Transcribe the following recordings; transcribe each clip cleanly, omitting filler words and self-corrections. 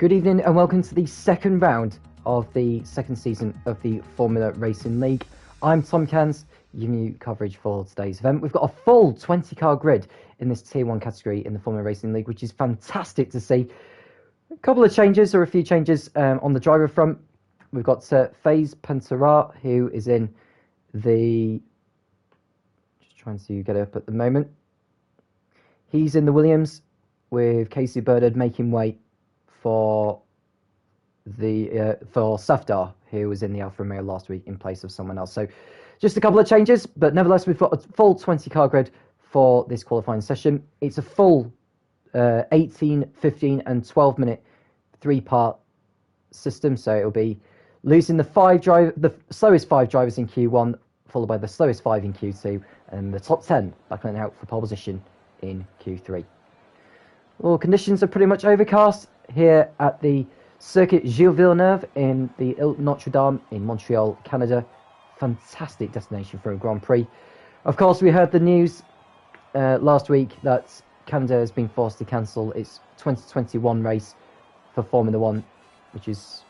Good evening and welcome to the second round of the second season of the Formula Racing League. I'm Tom Cairns, giving you coverage for today's event. We've got a full 20-car grid in this Tier 1 category in the Formula Racing League, which is fantastic to see. A couple of changes, or a few changes on the driver front. We've got FaZe Pantera, who is in the... Just trying to get it up at the moment. He's in the Williams, with Casey Bernard making way for Safdar, who was in the Alfa Romeo last week in place of someone else. So just a couple of changes, but nevertheless we've got a full 20-car grid for this qualifying session. It's a full 18, 15 and 12-minute three-part system, so it'll be losing the slowest 5 drivers in Q1, followed by the slowest 5 in Q2, and the top 10 battling out for pole position in Q3. Well, conditions are pretty much overcast here at the Circuit Gilles Villeneuve in the Ile Notre Dame in Montreal, Canada. Fantastic destination for a Grand Prix. Of course, we heard the news last week that Canada has been forced to cancel its 2021 race for Formula 1, which is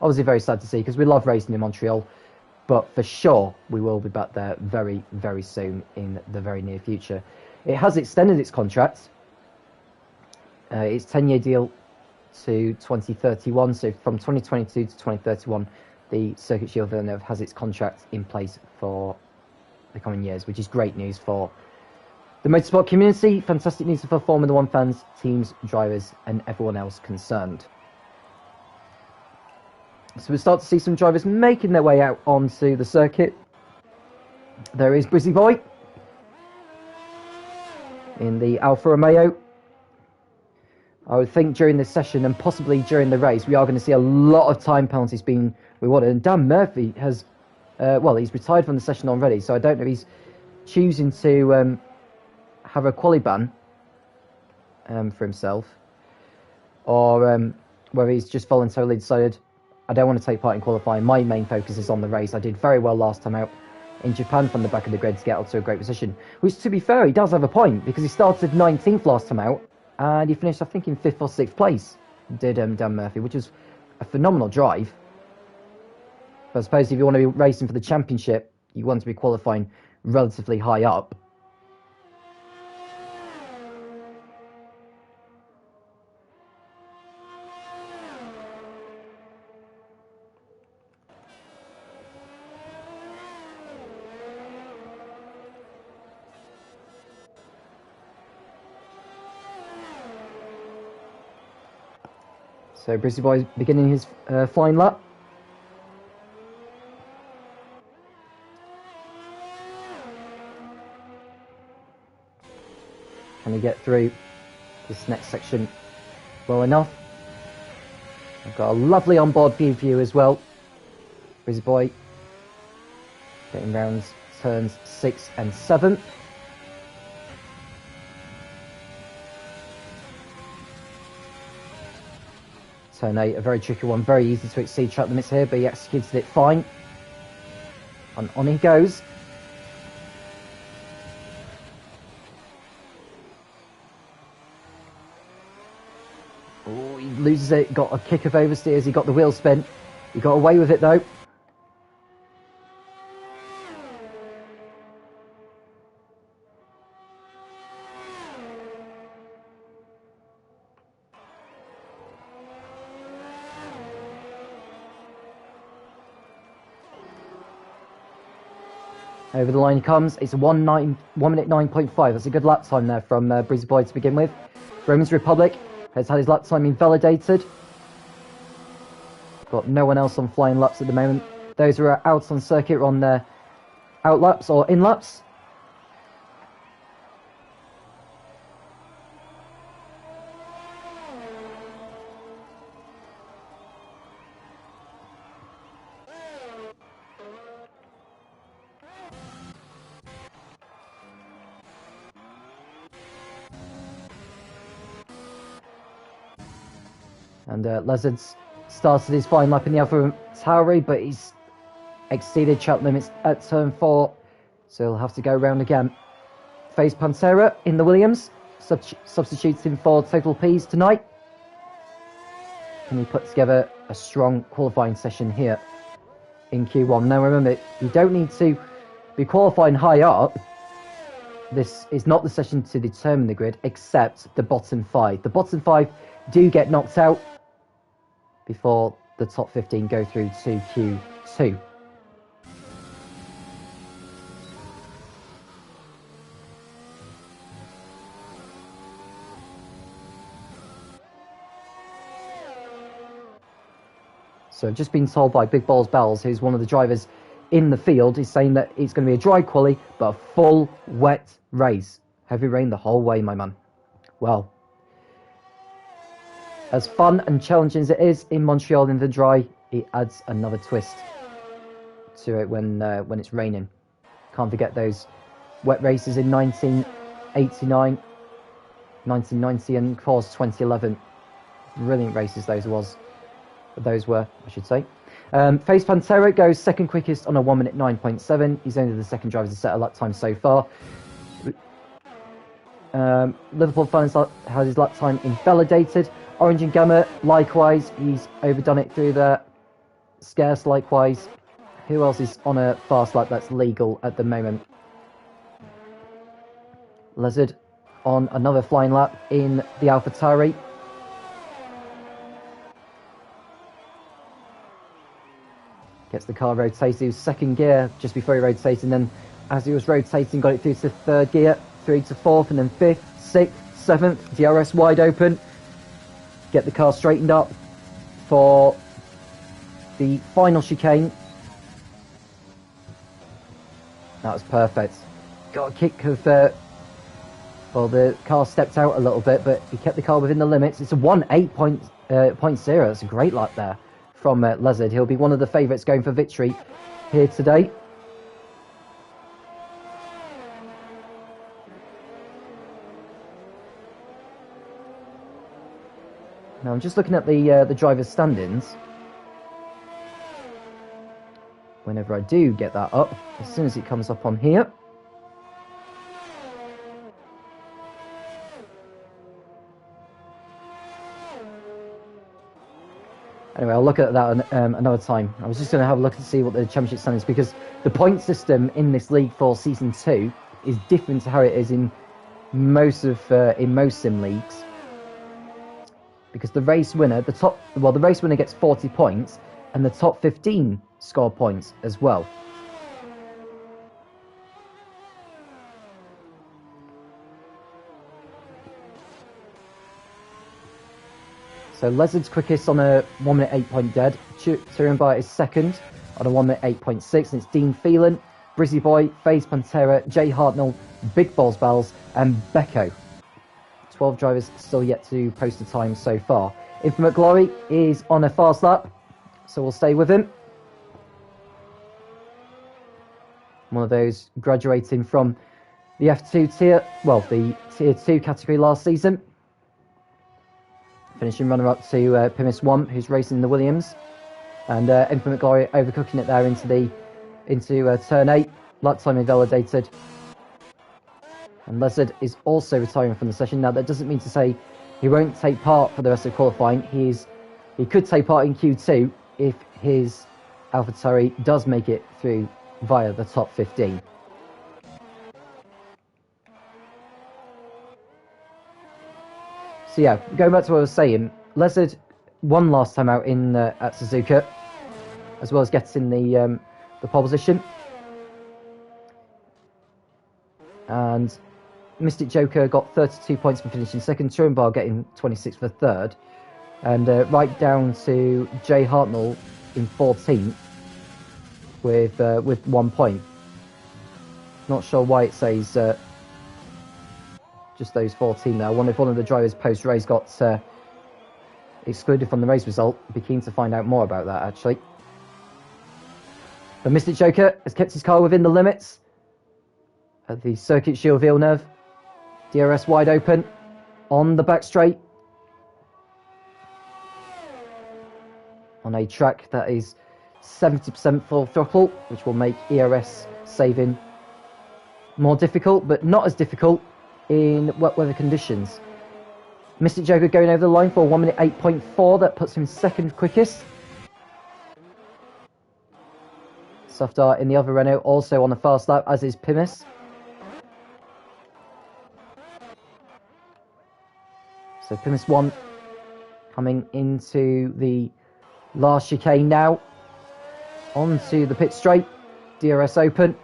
obviously very sad to see because we love racing in Montreal, but for sure we will be back there very, very soon in the very near future. It has extended its contract. Its 10-year deal to 2031, so from 2022 to 2031, the Circuit Gilles Villeneuve has its contract in place for the coming years, which is great news for the motorsport community, fantastic news for Formula 1 fans, teams, drivers, and everyone else concerned. So we'll start to see some drivers making their way out onto the circuit. There is Brizzy Boy in the Alfa Romeo. I would think during this session and possibly during the race, we are going to see a lot of time penalties being rewarded. And Dan Murphy has, he's retired from the session already, so I don't know if he's choosing to have a quali ban for himself, or whether he's just voluntarily decided, I don't want to take part in qualifying. My main focus is on the race. I did very well last time out in Japan from the back of the grid to get out to a great position, which, to be fair, he does have a point, because he started 19th last time out, and he finished, I think, in 5th or 6th place, did Dan Murphy, which is a phenomenal drive. But I suppose if you want to be racing for the championship, you want to be qualifying relatively high up. So Brizzy Boy beginning his flying lap. Can he get through this next section well enough? I've got a lovely onboard view as well. Brizzy Boy getting round turns 6 and 7. Turn 8, a very tricky one, very easy to exceed track limits here, but he executed it fine. And on he goes. Oh, he loses it, got a kick of oversteers, he got the wheel spin. He got away with it though. Over the line he comes. It's 1 minute 9.5. That's a good lap time there from Brizzy Boy to begin with. Romans Republic has had his lap time invalidated. Got no one else on flying laps at the moment. Those who are out on circuit are on their out laps or in laps. And Lezard's started his fine lap in the Alfa Tauri, but he's exceeded track limits at turn 4, so he'll have to go round again. FaZe Pantera in the Williams, substitutes in for Total P's tonight. can he put together a strong qualifying session here in Q1? Now remember, you don't need to be qualifying high up. This is not the session to determine the grid, except the bottom 5. The bottom 5 do get knocked out before the top 15 go through to Q2. So I've just been told by Big Balls Bells, who's one of the drivers in the field, is saying that it's going to be a dry quali, but a full wet race. Heavy rain the whole way, my man. Well, as fun and challenging as it is in Montreal in the dry, it adds another twist to it when it's raining. Can't forget those wet races in 1989, 1990, and of course 2011. Brilliant races those were, I should say. Face Pantera goes second quickest on a 1 minute 9.7. He's only the second driver to set a lap time so far. Liverpool Fans has his lap time invalidated. Orange and Gamma, likewise, he's overdone it through there. Scarce, likewise. Who else is on a fast lap that's legal at the moment? Lizard on another flying lap in the AlphaTauri. Gets the car rotated. He was second gear just before he rotated, and then as he was rotating, got it through to third gear, through to fourth, and then fifth, sixth, seventh. DRS wide open. Get the car straightened up for the final chicane. That was perfect. Got a kick of... well, the car stepped out a little bit, but he kept the car within the limits. It's a 1.8.0. That's a great lap there from Lizard. He'll be one of the favourites going for victory here today. Now I'm just looking at the driver's standings. Whenever I do get that up, as soon as it comes up on here. Anyway, I'll look at that another time. I was just going to have a look to see what the championship standings, because the point system in this league for season 2 is different to how it is in most sim leagues. Because the race winner, the race winner gets 40 points, and the top 15 score points as well. So Lizard's quickest on a 1 minute 8 dead. Turenbar is second on a 1 minute 8.6, and it's Dean Phelan, Brizzy Boy, FaZe Pantera, Jay Hartnell, Big Balls Bells, and Becco. 12 drivers still yet to post a time so far. Infinite Glory is on a fast lap, so we'll stay with him. One of those graduating from the F2 tier, well, the tier 2 category last season. Finishing runner-up to Pimis 1, who's racing the Williams. And Infinite Glory overcooking it there into turn 8. Lap time invalidated. And Lizard is also retiring from the session. Now, that doesn't mean to say he won't take part for the rest of qualifying. He could take part in Q2 if his AlphaTauri does make it through via the top 15. So yeah, going back to what I was saying, Lizard won last time out in at Suzuka, as well as getting the pole position. And Mystic Joker got 32 points for finishing second, Turenbar getting 26 for third, and right down to Jay Hartnell in 14th with 1 point. Not sure why it says just those 14 there. I wonder if one of the drivers post-race got excluded from the race result. I'd be keen to find out more about that, actually. But Mystic Joker has kept his car within the limits at the Circuit Shield Villeneuve. DRS wide open on the back straight. On a track that is 70% full throttle, which will make ERS saving more difficult, but not as difficult in wet weather conditions. Mystic Joker going over the line for 1 minute 8.4. That puts him second quickest. Softar in the other Renault, also on the fast lap, as is Pimis. So Pimis 1 coming into the last chicane now. Onto the pit straight. DRS open.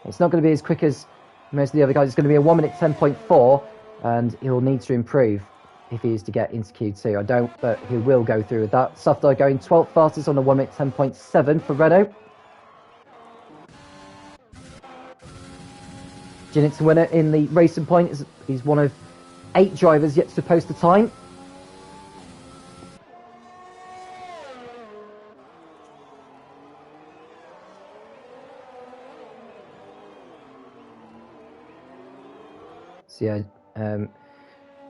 It's not going to be as quick as most of the other guys. It's going to be a 1 minute 10.4, and he'll need to improve if he is to get into Q2. I don't, but he will go through with that. Softar going 12th fastest on a 1 minute 10.7 for Renault. Ginit's winner in the Racing Point. He's one of 8 drivers yet to post a time. So yeah,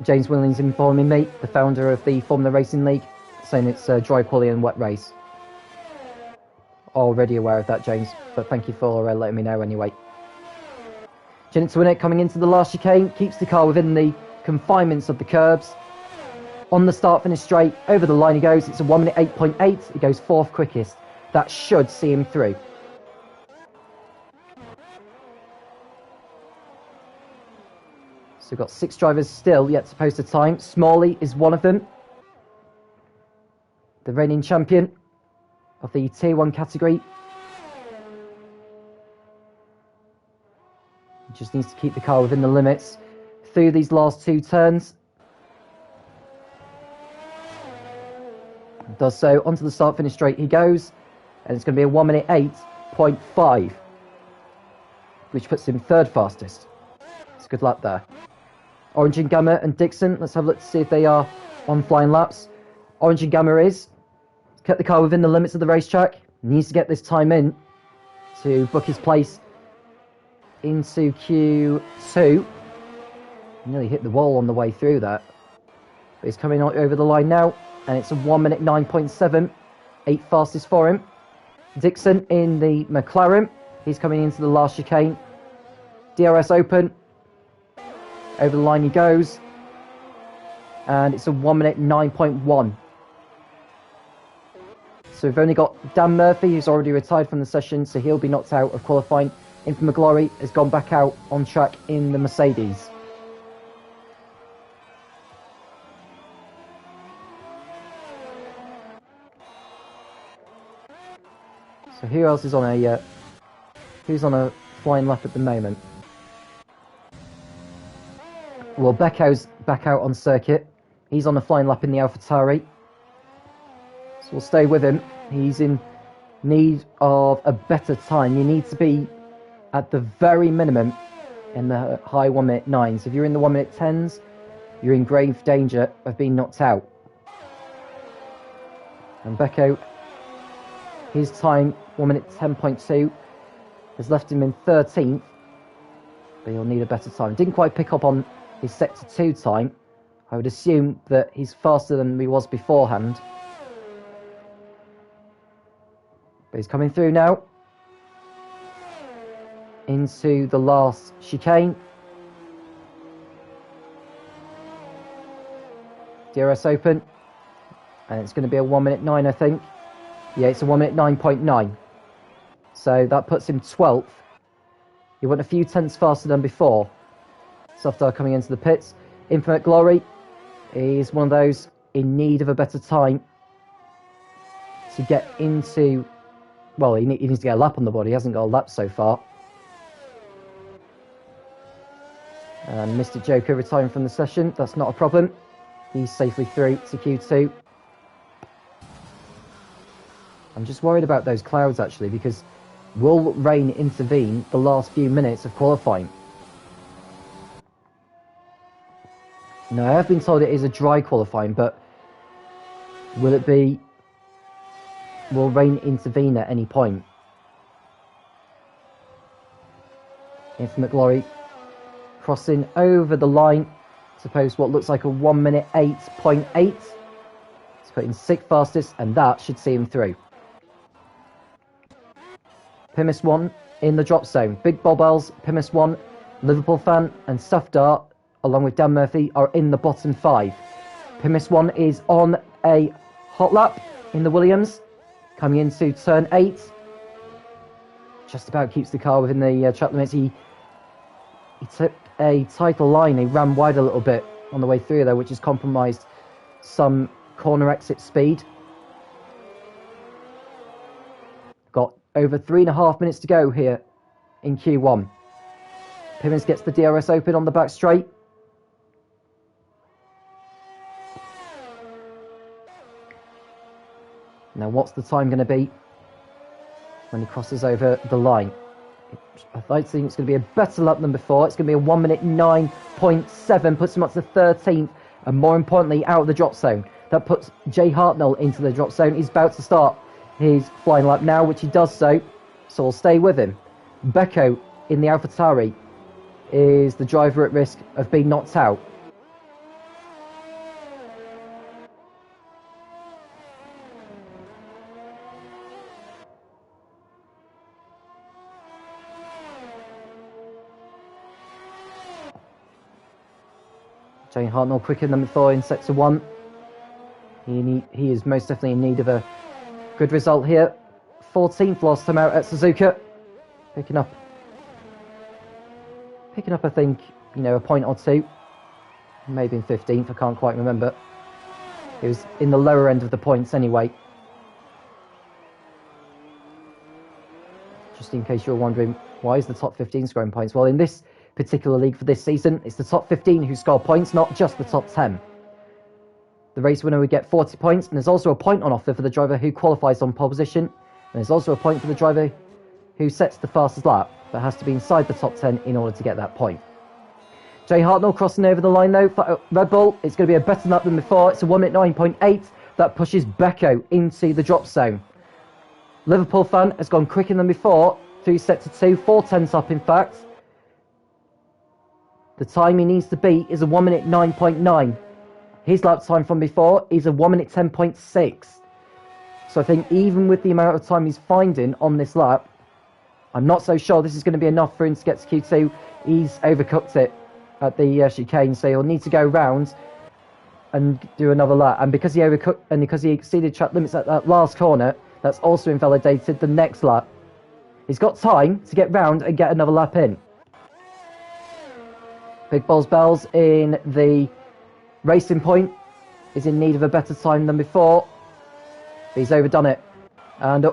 James Williams informing me, the founder of the Formula Racing League, saying it's a dry quali and wet race. Already aware of that, James, but thank you for letting me know anyway. Ginit's winner coming into the last chicane, keeps the car within the confinements of the curbs. On the start finish straight, over the line he goes. It's a 1 minute 8.8. He goes 4th quickest. That should see him through. So we've got 6 drivers still yet to post a time. Smalley is one of them. The reigning champion of the Tier 1 category. He just needs to keep the car within the limits through these last 2 turns. Does so. Onto the start finish straight he goes. And it's going to be a 1 minute 8.5. Which puts him 3rd fastest. It's a good lap there. Orange and Gamma and Dixon. Let's have a look to see if they are on flying laps. Orange and Gamma is. Kept the car within the limits of the racetrack. Needs to get this time in to book his place into Q2. Nearly hit the wall on the way through that. But he's coming over the line now. And it's a 1 minute 9.7. 8th fastest for him. Dixon in the McLaren. He's coming into the last chicane. DRS open. Over the line he goes. And it's a 1 minute 9.1. So we've only got Dan Murphy, who's already retired from the session, so he'll be knocked out of qualifying. Infant McGlory has gone back out on track in the Mercedes. So who else is on who's on a flying lap at the moment? Well, Becco's back out on circuit. He's on a flying lap in the AlphaTauri. So we'll stay with him. He's in need of a better time. You need to be at the very minimum in the high 1 minute 9s. If you're in the 1 minute 10s, you're in grave danger of being knocked out. And Becco, his time, 1 minute 10.2, has left him in 13th, but he'll need a better time. Didn't quite pick up on his Sector 2 time. I would assume that he's faster than he was beforehand. But he's coming through now into the last chicane. DRS open. And it's going to be a 1 minute 9, I think. Yeah, it's a 1 minute 9.9. So that puts him 12th. He went a few tenths faster than before. Softar coming into the pits. Infinite Glory is one of those in need of a better time to get into... Well, he needs to get a lap on the board. He hasn't got a lap so far. And Mr. Joker retiring from the session. That's not a problem. He's safely through to Q2. I'm just worried about those clouds, actually, because will rain intervene the last few minutes of qualifying? No, I have been told it is a dry qualifying, but will it be... Will rain intervene at any point? Infinite Glory crossing over the line to post what looks like a 1 minute 8.8. He's put in 6th fastest, and that should see him through. Pimis 1 in the drop zone. Big Bobels, Pimis 1, Liverpool fan, and Softar, along with Dan Murphy, are in the bottom 5. Pimis 1 is on a hot lap in the Williams, coming into turn 8. Just about keeps the car within the track limits. He took a tighter line. He ran wide a little bit on the way through there, which has compromised some corner exit speed. Got over 3.5 minutes to go here in Q1. Pimmins gets the DRS open on the back straight. Now, what's the time going to be when he crosses over the line? I think it's going to be a better lap than before. It's going to be a 1 minute 9.7, puts him up to 13th, and more importantly, out of the drop zone. That puts Jay Hartnell into the drop zone. He's about to start his flying lap now, which he does so we'll stay with him. Becco in the AlphaTauri is the driver at risk of being knocked out. Jay Hartnell quicker than before in sector 1. He is most definitely in need of a good result here. 14th last time out at Suzuka. Picking up I think, a point or two. Maybe in 15th, I can't quite remember. It was in the lower end of the points anyway. Just in case you're wondering, why is the top 15 scoring points? Well, in this particular league for this season, it's the top 15 who score points, not just the top 10. The race winner would get 40 points, and there's also a point on offer for the driver who qualifies on pole position, and there's also a point for the driver who sets the fastest lap, but has to be inside the top 10 in order to get that point. Jay Hartnell crossing over the line though for Red Bull. It's going to be a better lap than before. It's a 1 minute 9.8 that pushes Becco into the drop zone. Liverpool fan has gone quicker than before through sector 2, 4/10 up in fact. The time he needs to beat is a 1 minute 9.9. His lap time from before is a 1 minute 10.6. So I think even with the amount of time he's finding on this lap, I'm not so sure this is going to be enough for him to get to Q2. He's overcooked it at the chicane, so he'll need to go round and do another lap. And because he overcooked and because he exceeded track limits at that last corner, that's also invalidated the next lap. He's got time to get round and get another lap in. Big Balls Bells in the Racing Point is in need of a better time than before. He's overdone it. And,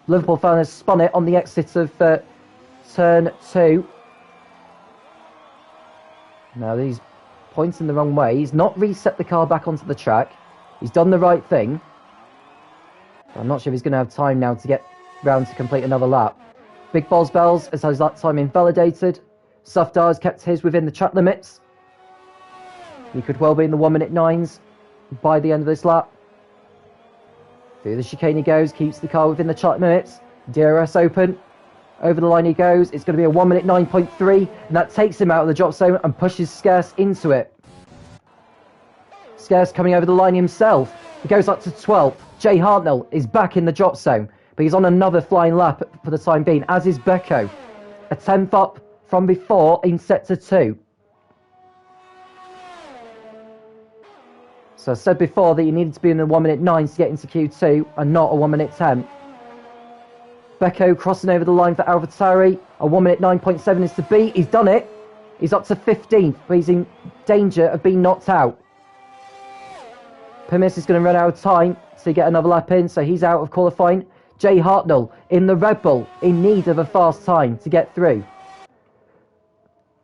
Liverpool fan has spun it on the exit of turn 2. Now, he's pointing the wrong way. He's not reset the car back onto the track. He's done the right thing. I'm not sure if he's going to have time now to get round to complete another lap. Big Balls Bells has had his lap time invalidated. Safdar has kept his within the track limits. He could well be in the 1 minute 9s by the end of this lap. Through the chicane he goes, keeps the car within the track limits. DRS open. Over the line he goes. It's going to be a 1 minute 9.3, and that takes him out of the drop zone and pushes Scarce into it. Scarce coming over the line himself. He goes up to 12th. Jay Hartnell is back in the drop zone, but he's on another flying lap for the time being, as is Becco. A 10th up from before in sector 2. So I said before that you needed to be in the 1 minute 9s to get into Q2 and not a 1 minute 10. Becco crossing over the line for AlphaTauri. A 1 minute 9.7 is to beat. He's done it. He's up to 15th, but he's in danger of being knocked out. Permis is going to run out of time to get another lap in, so he's out of qualifying. Jay Hartnell in the Red Bull in need of a fast time to get through.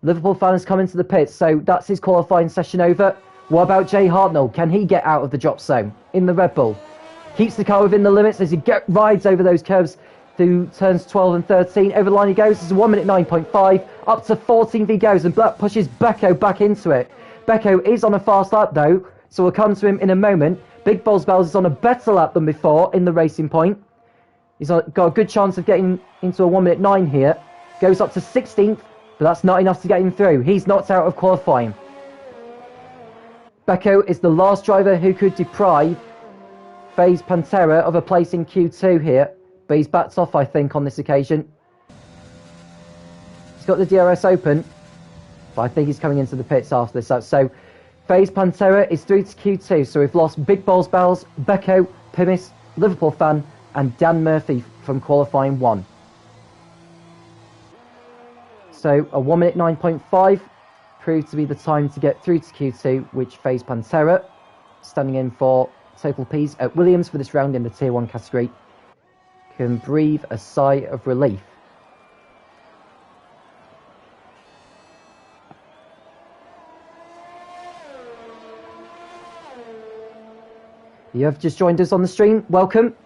Liverpool fan has come into the pits, so that's his qualifying session over. What about Jay Hartnell? Can he get out of the drop zone in the Red Bull? Keeps the car within the limits as he rides over those curves through turns 12 and 13. Over the line he goes. It's a 1 minute 9.5. Up to 14th he goes, and that pushes Becco back into it. Becco is on a fast lap though, so we'll come to him in a moment. Big Balls Bells is on a better lap than before in the Racing Point. He's got a good chance of getting into a 1 minute 9 here. Goes up to 16th, but that's not enough to get him through. He's knocked out of qualifying. Becco is the last driver who could deprive FaZe Pantera of a place in Q2 here, but he's backed off, I think, on this occasion. He's got the DRS open, but I think he's coming into the pits after this. So FaZe Pantera is through to Q2, so we've lost Big Balls Bells, Becco, Pimis, Liverpool Fan, and Dan Murphy from qualifying 1. So a 1 minute 9.5 proved to be the time to get through to Q2, which FaZe Pantera, standing in for Total Ps at Williams for this round in the Tier 1 category, can breathe a sigh of relief. You have just joined us on the stream. Welcome.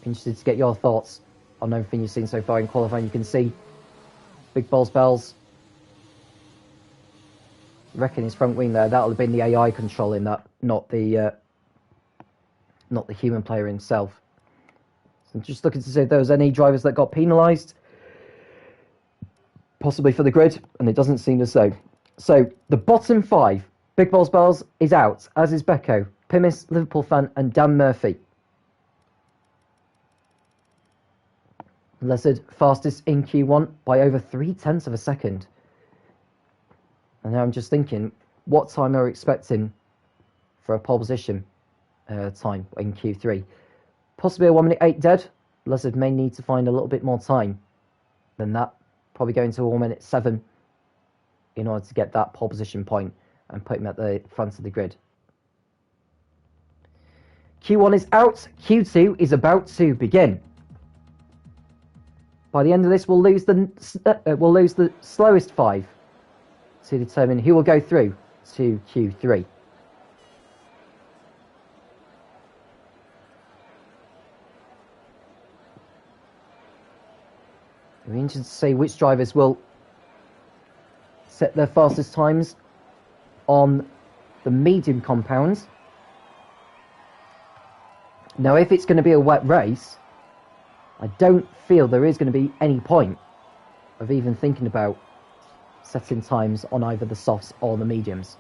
Interested to get your thoughts on everything you've seen so far in qualifying. You can see Big Balls Bells wrecking his front wing there. That'll have been the AI controlling that, not the human player himself. So I'm just looking to see if there was any drivers that got penalised, possibly for the grid, and it doesn't seem as though. So the bottom 5. Big Balls Bells is out, as is Becco, Pimis, Liverpool Fan, and Dan Murphy. Lizard fastest in Q1 by over 0.3 of a second. And now I'm just thinking, what time are we expecting for a pole position time in Q3? Possibly a 1 minute 8 dead. Lizard may need to find a little bit more time than that. Probably going to a 1 minute 7 in order to get that pole position point and put him at the front of the grid. Q1 is out. Q2 is about to begin. By the end of this, we'll lose the slowest 5 to determine who will go through to Q3. We're interested to see which drivers will set their fastest times on the medium compound. Now, if it's going to be a wet race, I don't feel there is going to be any point of even thinking about setting times on either the softs or the mediums.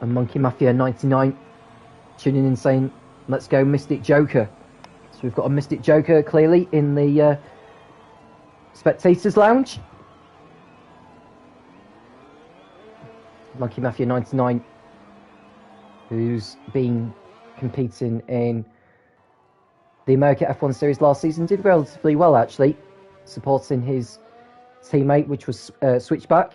And Monkey Mafia 99 tuning in saying, let's go Mystic Joker. So we've got a Mystic Joker clearly in the Spectators Lounge. Monkey Mafia 99, who's been competing in the America F1 Series last season, did relatively well actually, supporting his teammate, which was Switchback.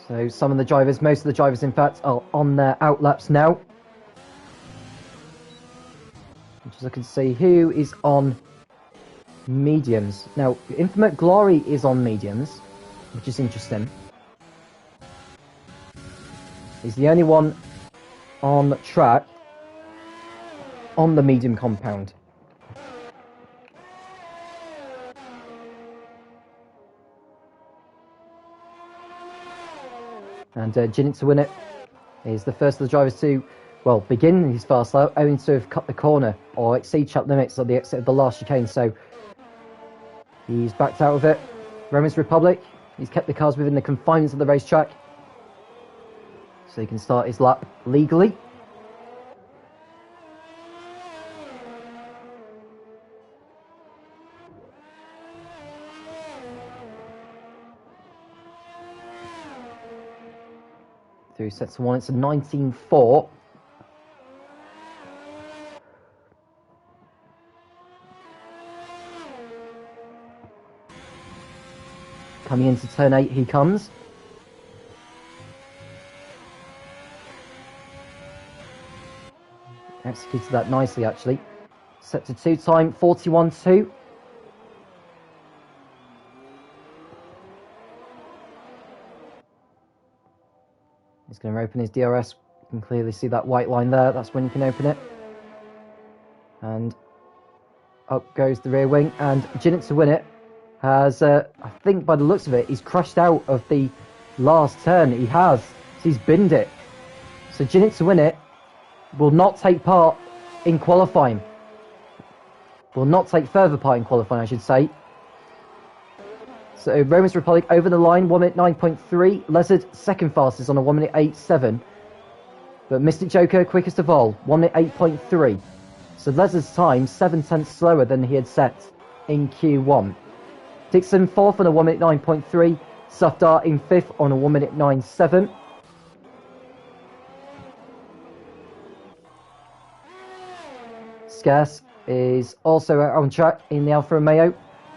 So some of the drivers, most of the drivers in fact, are on their outlaps now. I'm just looking to see who is on mediums. Now, Infinite Glory is on mediums, which is interesting. He's the only one on track on the medium compound. And Jinnit to win it is the first of the drivers to, well, begin his fast lap, owing to have cut the corner or exceed track limits at the exit of the last chicane. So he's backed out of it. Roman's Republic, he's kept the cars within the confines of the racetrack, so he can start his lap legally. Through sets of 1, it's a 19.4. Coming into turn 8, he comes. Executed that nicely, actually. Set to 2 time, 41.2. He's going to open his DRS. You can clearly see that white line there. That's when you can open it. And up goes the rear wing. And Jinnit to win it has, I think by the looks of it, he's crashed out of the last turn. He has. He's binned it. So Jinnit to win it will not take part in qualifying. Will not take further part in qualifying, I should say. So Romans Republic over the line, 1 minute 9.3. Lizard second fastest on a 1 minute 8.7. But Mystic Joker quickest of all, 1 minute 8.3. So Lizard's time 7/10 slower than he had set in Q1. Dixon fourth on a 1 minute 9.3. Sufdar in fifth on a 1 minute 9.7. Scarce is also out on track in the Alfa Romeo.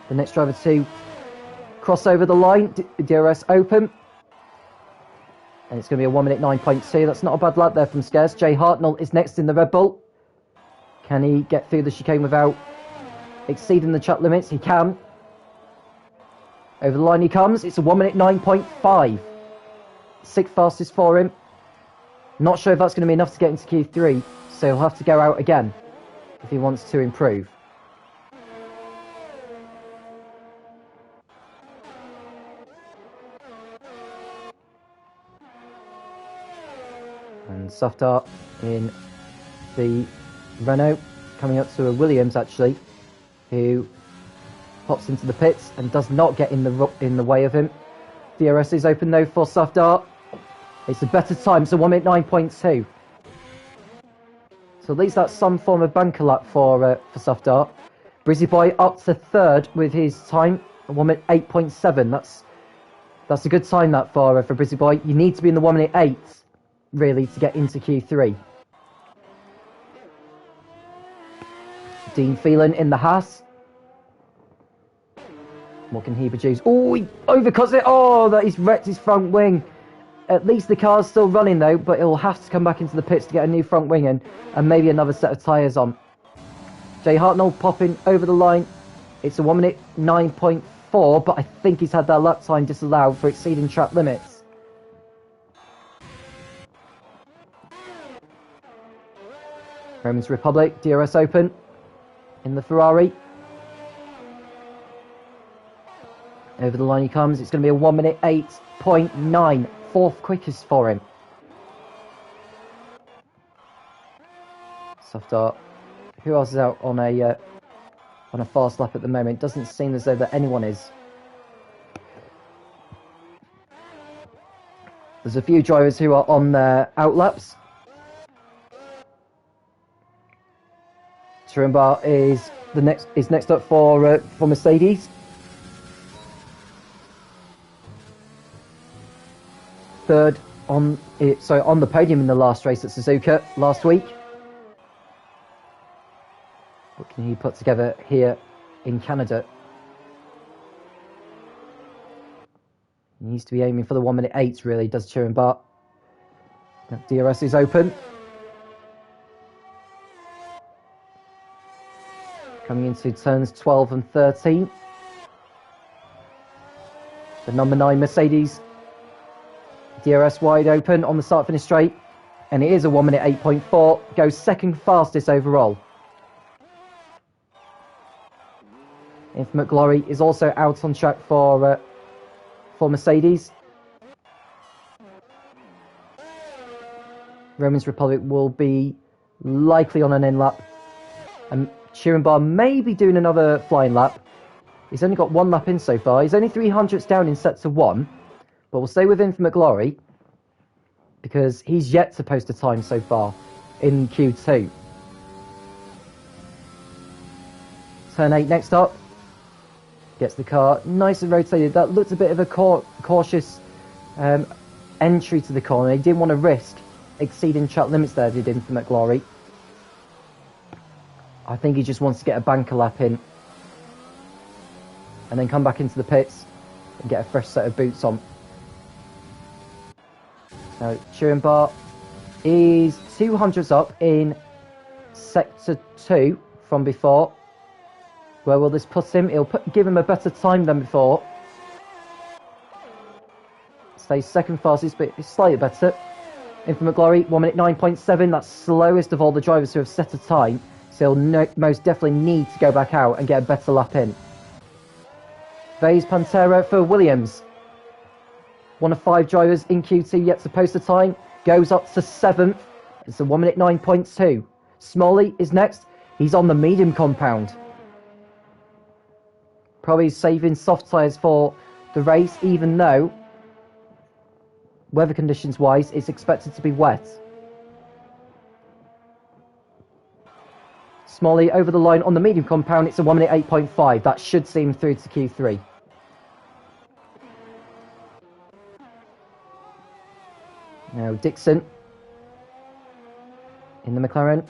The next driver to cross over the line, DRS open. And it's going to be a 1 minute 9.2. That's not a bad lap there from Scarce. Jay Hartnell is next in the Red Bull. Can he get through the chicane without exceeding the track limits? He can. Over the line he comes. It's a 1 minute 9.5. Sixth fastest for him. Not sure if that's going to be enough to get into Q3. So he'll have to go out again if he wants to improve. And Sufdar in the Renault, coming up to a Williams actually, who pops into the pits and does not get in the way of him. DRS is open though for Sufdar. It's a better time, so 1 minute 9.2. So at least that's some form of banker lap for Sufdar. Brizzy Boy up to third with his time, 1 minute 8.7. That's a good time that for Brizzy Boy. You need to be in the 1 minute 8 really to get into Q3. Dean Phelan in the Haas. What can he produce? Oh, he overcuts it. Oh, that he's wrecked his front wing. At least the car's still running though, but it'll have to come back into the pits to get a new front wing in and maybe another set of tyres on. Jay Hartnell popping over the line. It's a 1 minute 9.4, but I think he's had that lap time disallowed for exceeding track limits. Romans Republic, DRS open in the Ferrari. Over the line he comes. It's going to be a 1 minute 8.9. Fourth quickest for him. Sufdar. Who else is out on a fast lap at the moment? Doesn't seem as though that anyone is. There's a few drivers who are on their out laps. Chirimba is next up for Mercedes. Third on the podium in the last race at Suzuka last week. What can he put together here in Canada? He needs to be aiming for the 1 minute 8 really, does Chirimba. DRS is open. Coming into turns 12 and 13. The number 9 Mercedes. DRS wide open on the start finish straight. And it is a 1 minute 8.4. Goes second fastest overall. Infinite Glory is also out on track for Mercedes. Romans Republic will be likely on an in lap. And Chirimba may be doing another flying lap. He's only got one lap in so far. He's only 300ths down in sets of 1. But we'll stay with Infinite Glory because he's yet to post a time so far in Q2. Turn 8 next up. Gets the car nice and rotated. That looked a bit of a cautious entry to the corner. He didn't want to risk exceeding track limits there, did Infinite Glory. I think he just wants to get a banker lap in and then come back into the pits and get a fresh set of boots on. Now, Chirimba is 200s up in Sector 2 from before. Where will this put him? It'll give him a better time than before. Stays second fastest, but it's slightly better. Infinite Glory, 1 minute 9.7. That's slowest of all the drivers who have set a time. So he'll most definitely need to go back out and get a better lap in. Vase Pantera for Williams. one of 5 drivers in Q2 yet to post a time, goes up to 7th. It's a 1 minute 9.2. Smalley is next. He's on the medium compound. Probably saving soft tyres for the race, even though, weather conditions wise, it's expected to be wet. Smalley over the line on the medium compound. It's a 1 minute 8.5. That should see him through to Q3. Now Dixon in the McLaren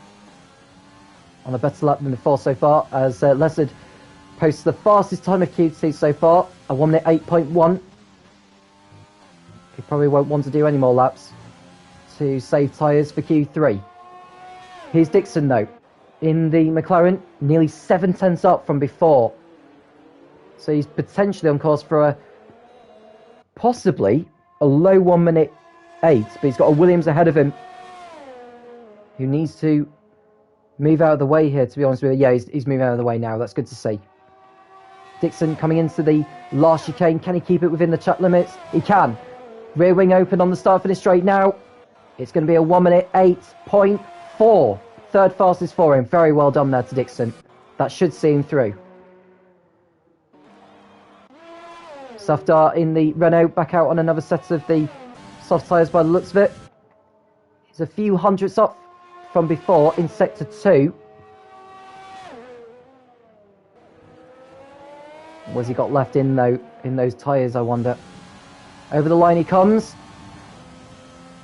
on a better lap than before so far, as Lessard posts the fastest time of Q2 so far, a 1 minute 8.1. He probably won't want to do any more laps to save tyres for Q3. Here's Dixon though, in the McLaren, nearly 7 tenths up from before. So he's potentially on course for possibly a low 1 minute 8, but he's got a Williams ahead of him who needs to move out of the way here, to be honest with you. Yeah, he's moving out of the way now. That's good to see. Dixon coming into the last chicane. Can he keep it within the track limits? He can. Rear wing open on the start finish straight now. It's going to be a 1 minute 8.4. Third fastest for him. Very well done there to Dixon. That should see him through. Safdar in the Renault back out on another set of the soft tyres by the looks of it. He's a few hundredths up from before in sector 2. What's he got left in though in those tyres, I wonder? Over the line he comes.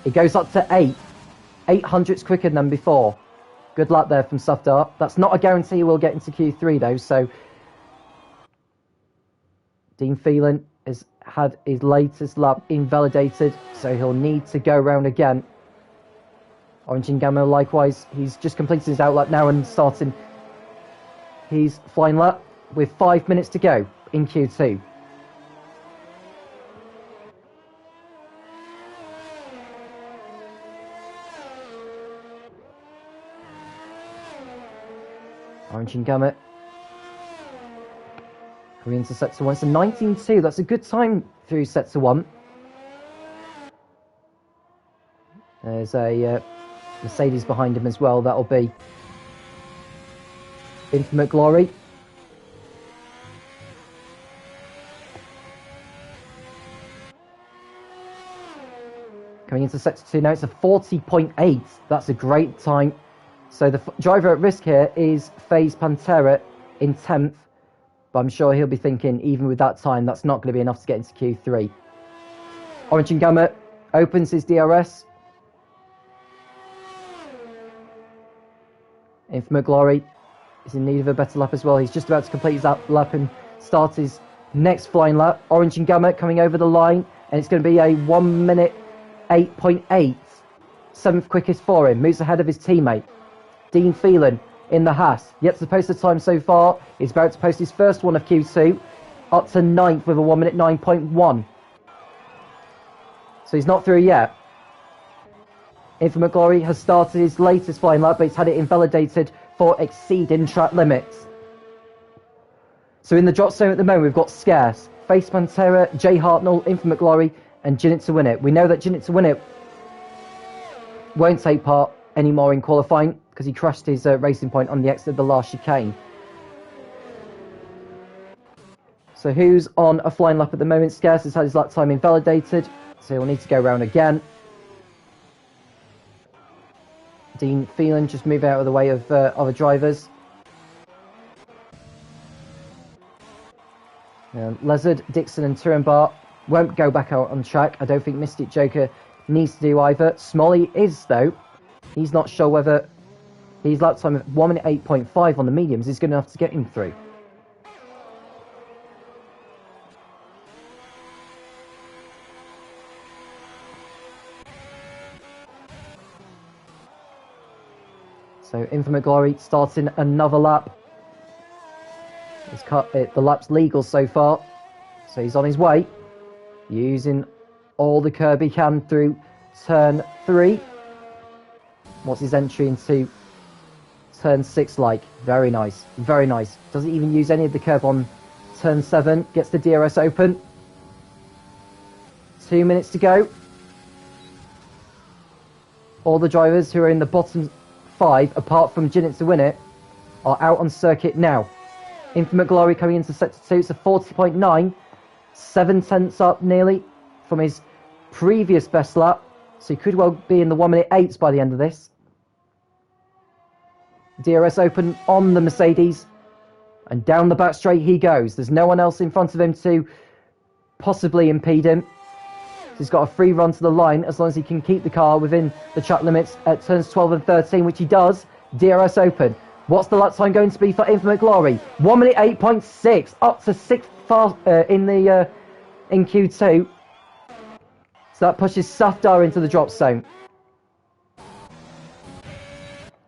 He goes up to 8. 8 hundredths quicker than before. Good luck there from Safdar. That's not a guarantee we'll get into Q3 though, so Dean Phelan has had his latest lap invalidated, so he'll need to go round again. Orange and Gamma likewise, he's just completed his outlap now and starting his flying lap with 5 minutes to go in Q2. Orange and Gamma coming into sector 1. It's a 19.2. That's a good time through sector 1. There's a Mercedes behind him as well. That'll be Infinite Glory. Coming into sector 2 now, it's a 40.8. That's a great time. So the driver at risk here is FaZe Pantera in 10th. But I'm sure he'll be thinking, even with that time, that's not going to be enough to get into Q3. Orange and Gamma opens his DRS. Infinite Glory is in need of a better lap as well. He's just about to complete his lap and start his next flying lap. Orange and Gamma coming over the line, and it's going to be a 1 minute 8.8. 7th quickest for him. Moves ahead of his teammate. Dean Phelan in the Haas. Yet to post the time so far. He's about to post his first one of Q2. Up to 9th with a 1 minute 9.1. So he's not through yet. Infinite Glory has started his latest flying lap, but he's had it invalidated for exceeding track limits. So in the drop zone at the moment, we've got Scarce, FaZe Pantera, Jay Hartnell, Infinite Glory, and Jinnit to win it. We know that Jinnit to win it won't take part anymore in qualifying because he crashed his racing point on the exit of the last chicane. So who's on a flying lap at the moment? Scarce has had his lap time invalidated, so he'll need to go round again. Dean Phelan just move out of the way of other drivers. Lezard, Dixon and Turenbar won't go back out on track. I don't think Mystic Joker needs to do either. Smalley is, though. He's not sure whether his lap time of 1 minute 8.5 on the mediums is good enough to get him through. So Infinite Glory starting another lap. He's cut it, the lap's legal so far. So he's on his way. Using all the curb he can through turn 3. What's his entry into turn 6 like? Very nice. Very nice. Doesn't even use any of the curb on turn 7. Gets the DRS open. 2 minutes to go. All the drivers who are in the bottom 5, apart from Jinnit to win it, are out on circuit now. Infinite Glory coming into sector 2, it's a 40.9, 7 tenths up nearly from his previous best lap, so he could well be in the 1 minute 8s by the end of this. DRS open on the Mercedes, and down the back straight he goes. There's no one else in front of him to possibly impede him. He's got a free run to the line as long as he can keep the car within the track limits at turns 12 and 13, which he does. DRS open. What's the lap time going to be for Infinite Glory? 1 minute 8.6, up to 6th in Q2. So that pushes Safdar into the drop zone.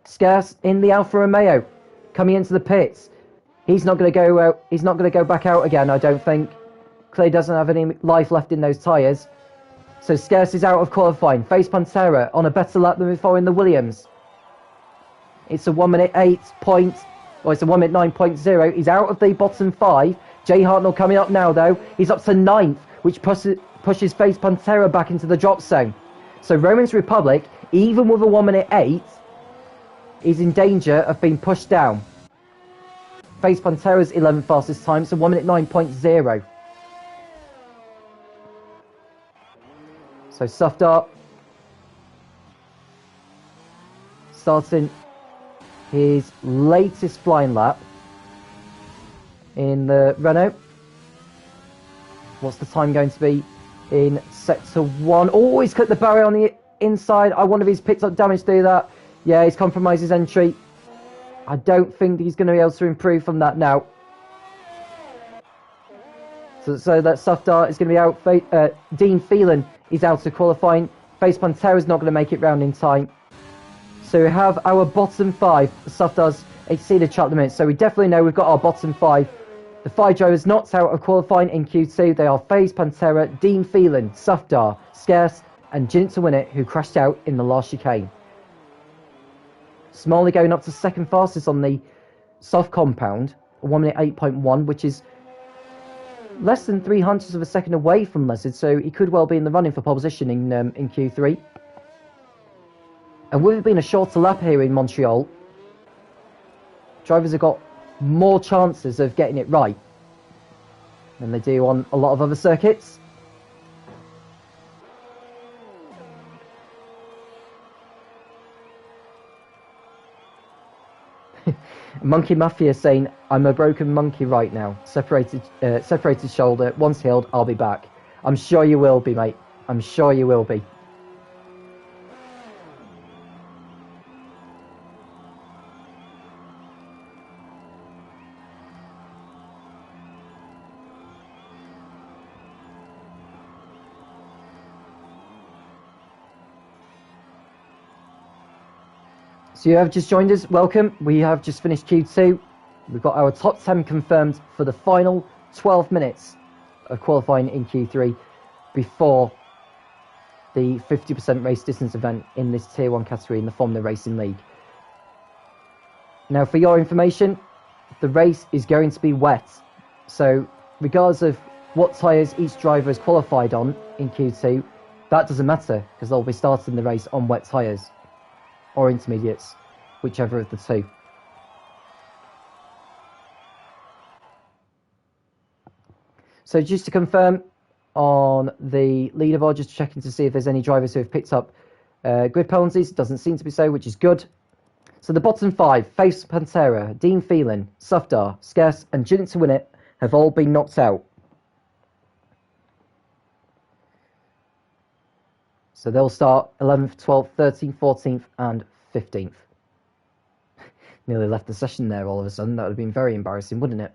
Scarce in the Alfa Romeo, coming into the pits. He's not going to go. He's not going to go back out again, I don't think. Clay doesn't have any life left in those tyres. So Scarce is out of qualifying. Face Pantera on a better lap than before in the Williams. It's a 1 minute 8 point, or it's a 1 minute 9.0. He's out of the bottom 5. Jay Hartnell coming up now though. He's up to 9th, which pushes Face Pantera back into the drop zone. So Romans Republic, even with a 1 minute 8, is in danger of being pushed down. Face Pantera's 11th fastest time, so 1 minute 9.0. So Safdar starting his latest flying lap in the Renault. What's the time going to be in sector 1? Oh, he's clipped the barrier on the inside. I wonder if he's picked up damage through that. Yeah, he's compromised his entry. I don't think he's going to be able to improve from that now. So that Safdar is going to be out. Dean Phelan is out of qualifying. Face Pantera is not going to make it round in time. So we have our bottom 5. Safdar's exceeded track limits. So we definitely know we've got our bottom 5. The 5 drivers knocked out of qualifying in Q2. They are Face Pantera, Dean Phelan, Safdar, Scarce, and Jinnit to win it, who crashed out in the last chicane. Smalley going up to 2nd fastest on the soft compound, 1 minute 8.1, which is less than 300ths of a second away from Lizard, so he could well be in the running for pole position in Q3. And with it being a shorter lap here in Montreal, drivers have got more chances of getting it right than they do on a lot of other circuits. Monkey Mafia saying, I'm a broken monkey right now. Separated shoulder. Once healed, I'll be back. I'm sure you will be, mate. I'm sure you will be. So you have just joined us, welcome. We have just finished Q2. We've got our top 10 confirmed for the final 12 minutes of qualifying in Q3 before the 50% race distance event in this Tier 1 category in the Formula Racing League. Now for your information, the race is going to be wet. So regardless of what tyres each driver is qualified on in Q2, that doesn't matter because they'll be starting the race on wet tyres. Or intermediates, whichever of the two. So just to confirm on the leaderboard, just checking to see if there's any drivers who have picked up grid penalties. Doesn't seem to be so, which is good. So the bottom 5, Face Pantera, Dean Phelan, Safdar, Scarce and Jinnit to win it, have all been knocked out. So they'll start 11th, 12th, 13th, 14th and 15th. Nearly left the session there all of a sudden. That would have been very embarrassing, wouldn't it?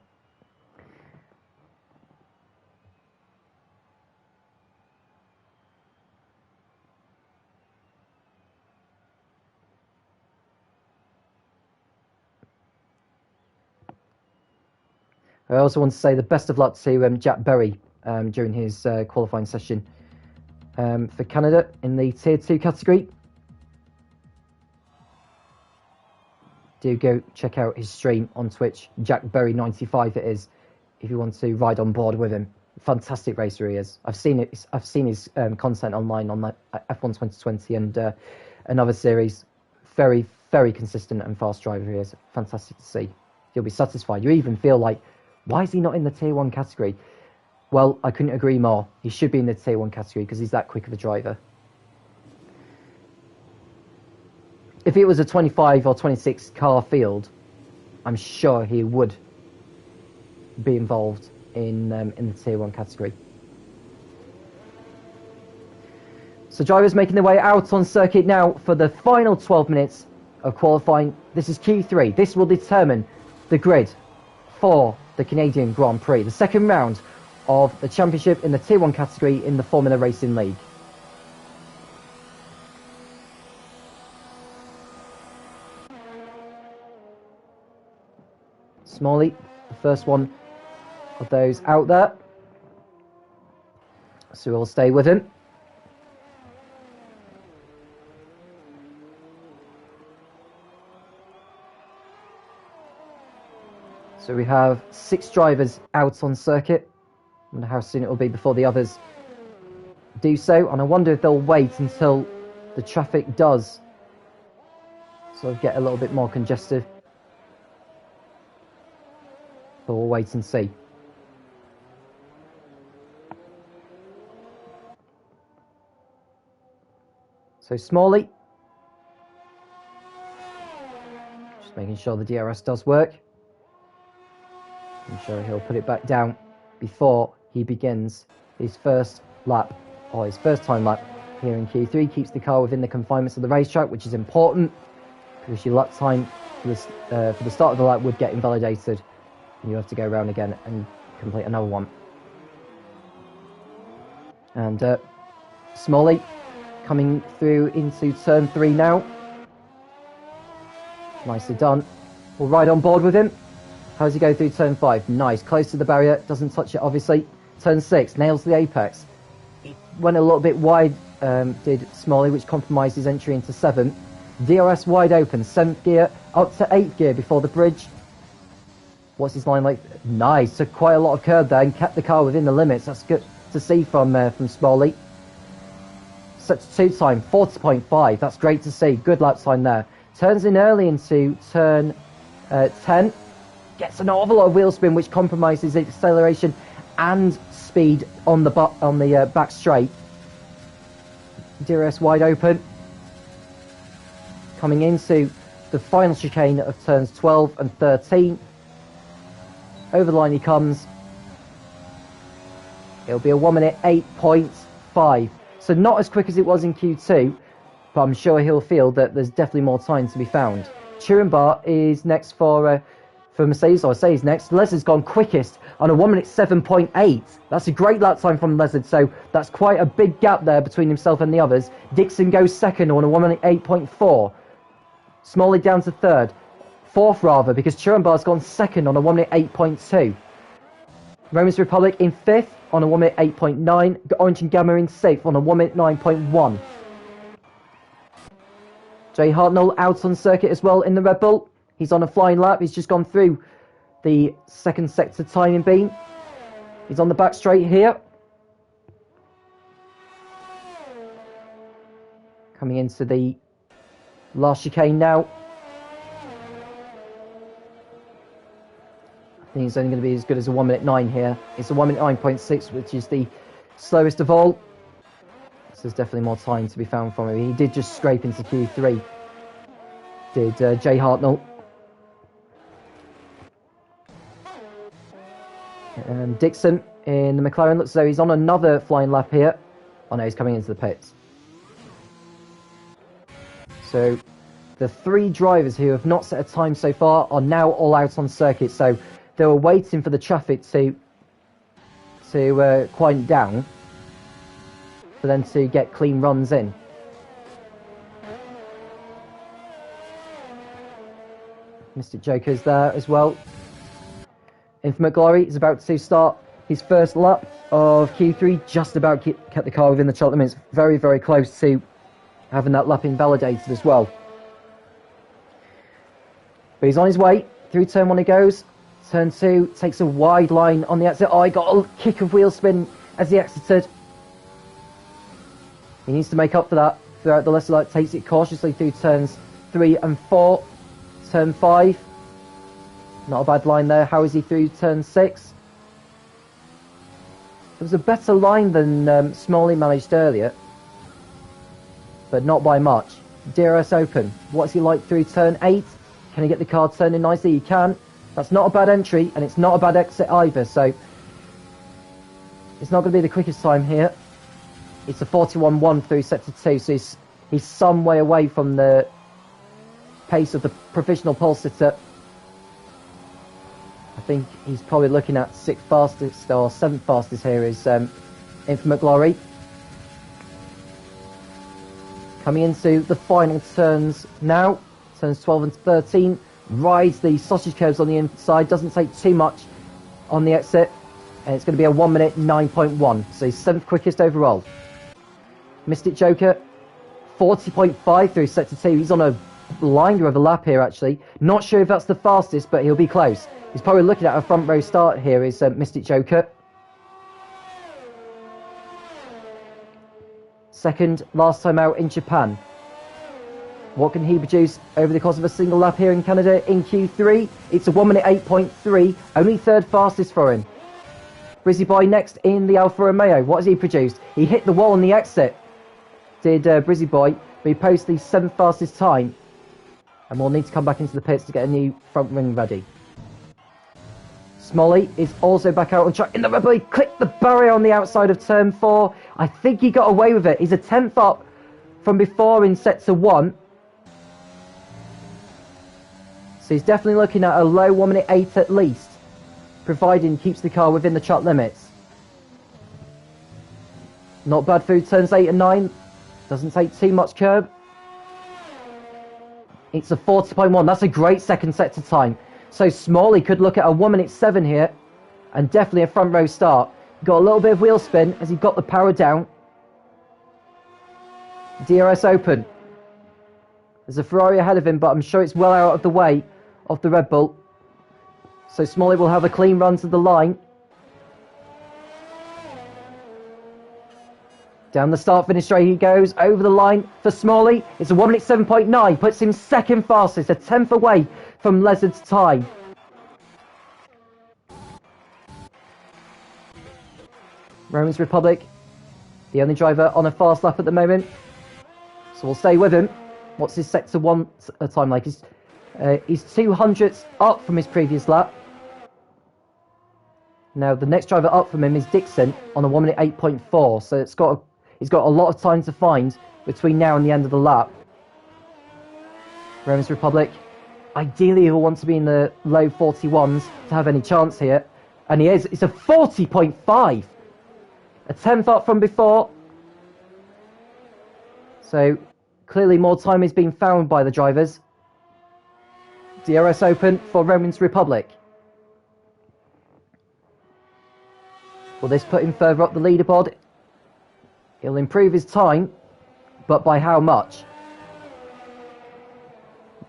I also want to say the best of luck to Jack Berry during his qualifying session for Canada in the Tier 2 category. Do go check out his stream on Twitch, Jack Berry 95 it is, if you want to ride on board with him. Fantastic racer he is. I've seen it. I've seen his content online on the F1 2020 and another series. Very, very consistent and fast driver he is. Fantastic to see. You'll be satisfied. You even feel like, why is he not in the Tier 1 category? Well, I couldn't agree more. He should be in the Tier 1 category because he's that quick of a driver. If it was a 25 or 26 car field, I'm sure he would be involved in the Tier 1 category. So drivers making their way out on circuit now for the final 12 minutes of qualifying. This is Q3. This will determine the grid for the Canadian Grand Prix, the second round of the championship in the Tier 1 category in the Formula Racing League. Smalley, the first one of those out there. So we'll stay with him. So we have 6 drivers out on circuit. I wonder how soon it will be before the others do so. And I wonder if they'll wait until the traffic does sort of get a little bit more congested. But we'll wait and see. So Smalley, just making sure the DRS does work. I'm sure he'll put it back down before he begins his first lap, or his first time lap here in Q3. Keeps the car within the confinements of the racetrack, which is important, because your lap time for the start of the lap would get invalidated. You have to go around again and complete another one. And Smalley coming through into turn 3 now. Nicely done. We'll ride on board with him. How does he go through turn 5? Nice, close to the barrier, doesn't touch it obviously. Turn 6, nails the apex. He went a little bit wide, did Smalley, which compromised his entry into 7th. DRS wide open, 7th gear, up to 8th gear before the bridge. What's his line like? Nice, took quite a lot of curb there and kept the car within the limits. That's good to see from Smalley. Set to 2 time, 40.5. That's great to see. Good lap time there. Turns in early into turn 10. Gets an awful lot of wheel spin, which compromises acceleration and speed on the back straight. DRS wide open. Coming into the final chicane of turns 12 and 13. Over the line he comes. It'll be a 1 minute 8.5. So not as quick as it was in Q2, but I'm sure he'll feel that there's definitely more time to be found. Churenbar is next for Mercedes, or I say he's next. Leslie's gone quickest on a 1 minute 7.8. That's a great lap time from Leslie, so that's quite a big gap there between himself and the others. Dixon goes second on a 1 minute 8.4. Smalley down to third. Fourth rather, because Churenbar's gone second on a 1 minute 8.2. Romans Republic in 5th on a 1 minute 8.9. Orange and Gamma in 6th on a 1 minute 9.1. Jay Hartnell out on circuit as well in the Red Bull. He's on a flying lap. He's just gone through the second sector timing beam. He's on the back straight here. Coming into the last chicane now. I think he's only going to be as good as a 1 minute 9 here. It's a 1 minute 9.6, which is the slowest of all. So there's definitely more time to be found from him. He did just scrape into Q3. Did Jay Hartnell. Dixon in the McLaren looks as though he's on another flying lap here. Oh no, he's coming into the pits. So the 3 drivers who have not set a time so far are now all out on circuit. So they were waiting for the traffic to quieten down for them to get clean runs in. Mystic Joker's there as well. Infinite Glory is about to start his first lap of Q3, just about kept the car within the track limits. Very, very close to having that lap invalidated as well. But he's on his way. Through turn 1 he goes. Turn 2, takes a wide line on the exit. Oh, he got a kick of wheel spin as he exited. He needs to make up for that throughout the lesser light. Takes it cautiously through turns 3 and 4. Turn 5. Not a bad line there. How is he through turn 6? It was a better line than Smalley managed earlier, but not by much. DRS Open. What's he like through turn 8? Can he get the car turning nicely? He can. That's not a bad entry, and it's not a bad exit either, so it's not going to be the quickest time here. It's a 41.1 through sector 2, so he's some way away from the pace of the provisional pole sitter. I think he's probably looking at 6th fastest or 7th fastest here is Infinite Glory. Coming into the final turns now, turns 12 and 13, rides the sausage curves on the inside, doesn't take too much on the exit, and it's going to be a 1 minute 9.1, so he's 7th quickest overall. Mystic Joker, 40.5 through sector 2, he's on a liner of a lap here actually, not sure if that's the fastest, but he'll be close. He's probably looking at a front row start here is Mystic Joker. Second, last time out in Japan. What can he produce over the course of a single lap here in Canada in Q3? It's a 1 minute 8.3, only 3rd fastest for him. Brizzy Boy next in the Alfa Romeo. What has he produced? He hit the wall on the exit, did Brizzy Boy, but he posted the 7th fastest time, and will need to come back into the pits to get a new front wing ready. Smalley is also back out on track in the Red Bull. He clipped the barrier on the outside of turn 4. I think he got away with it. He's a 10th up from before in sector 1. So he's definitely looking at a low 1 minute 8 at least, providing keeps the car within the track limits. Not bad through turns 8 and 9. Doesn't take too much curb. It's a 40.1. That's a great second sector time. So Smalley could look at a 1 minute 7 here, and definitely a front row start. Got a little bit of wheel spin as he got the power down. DRS Open. There's a Ferrari ahead of him, but I'm sure it's well out of the way of the Red Bull. So Smalley will have a clean run to the line. Down the start finish straight he goes, over the line for Smalley. It's a 1 minute 7.9, puts him 2nd fastest, a 10th away from Lezard's time. Romans Republic, the only driver on a fast lap at the moment, so we'll stay with him. What's his sector 1 time like? He's 200ths up from his previous lap. Now the next driver up from him is Dixon on a 1 minute 8.4, so he's got a lot of time to find between now and the end of the lap. Romans Republic, ideally he'll want to be in the low 41s to have any chance here, and he is. It's a 40.5, a 10th up from before, so clearly more time is being found by the drivers. DRS Open for Romans Republic. Will this put him further up the leaderboard? He'll improve his time, but by how much?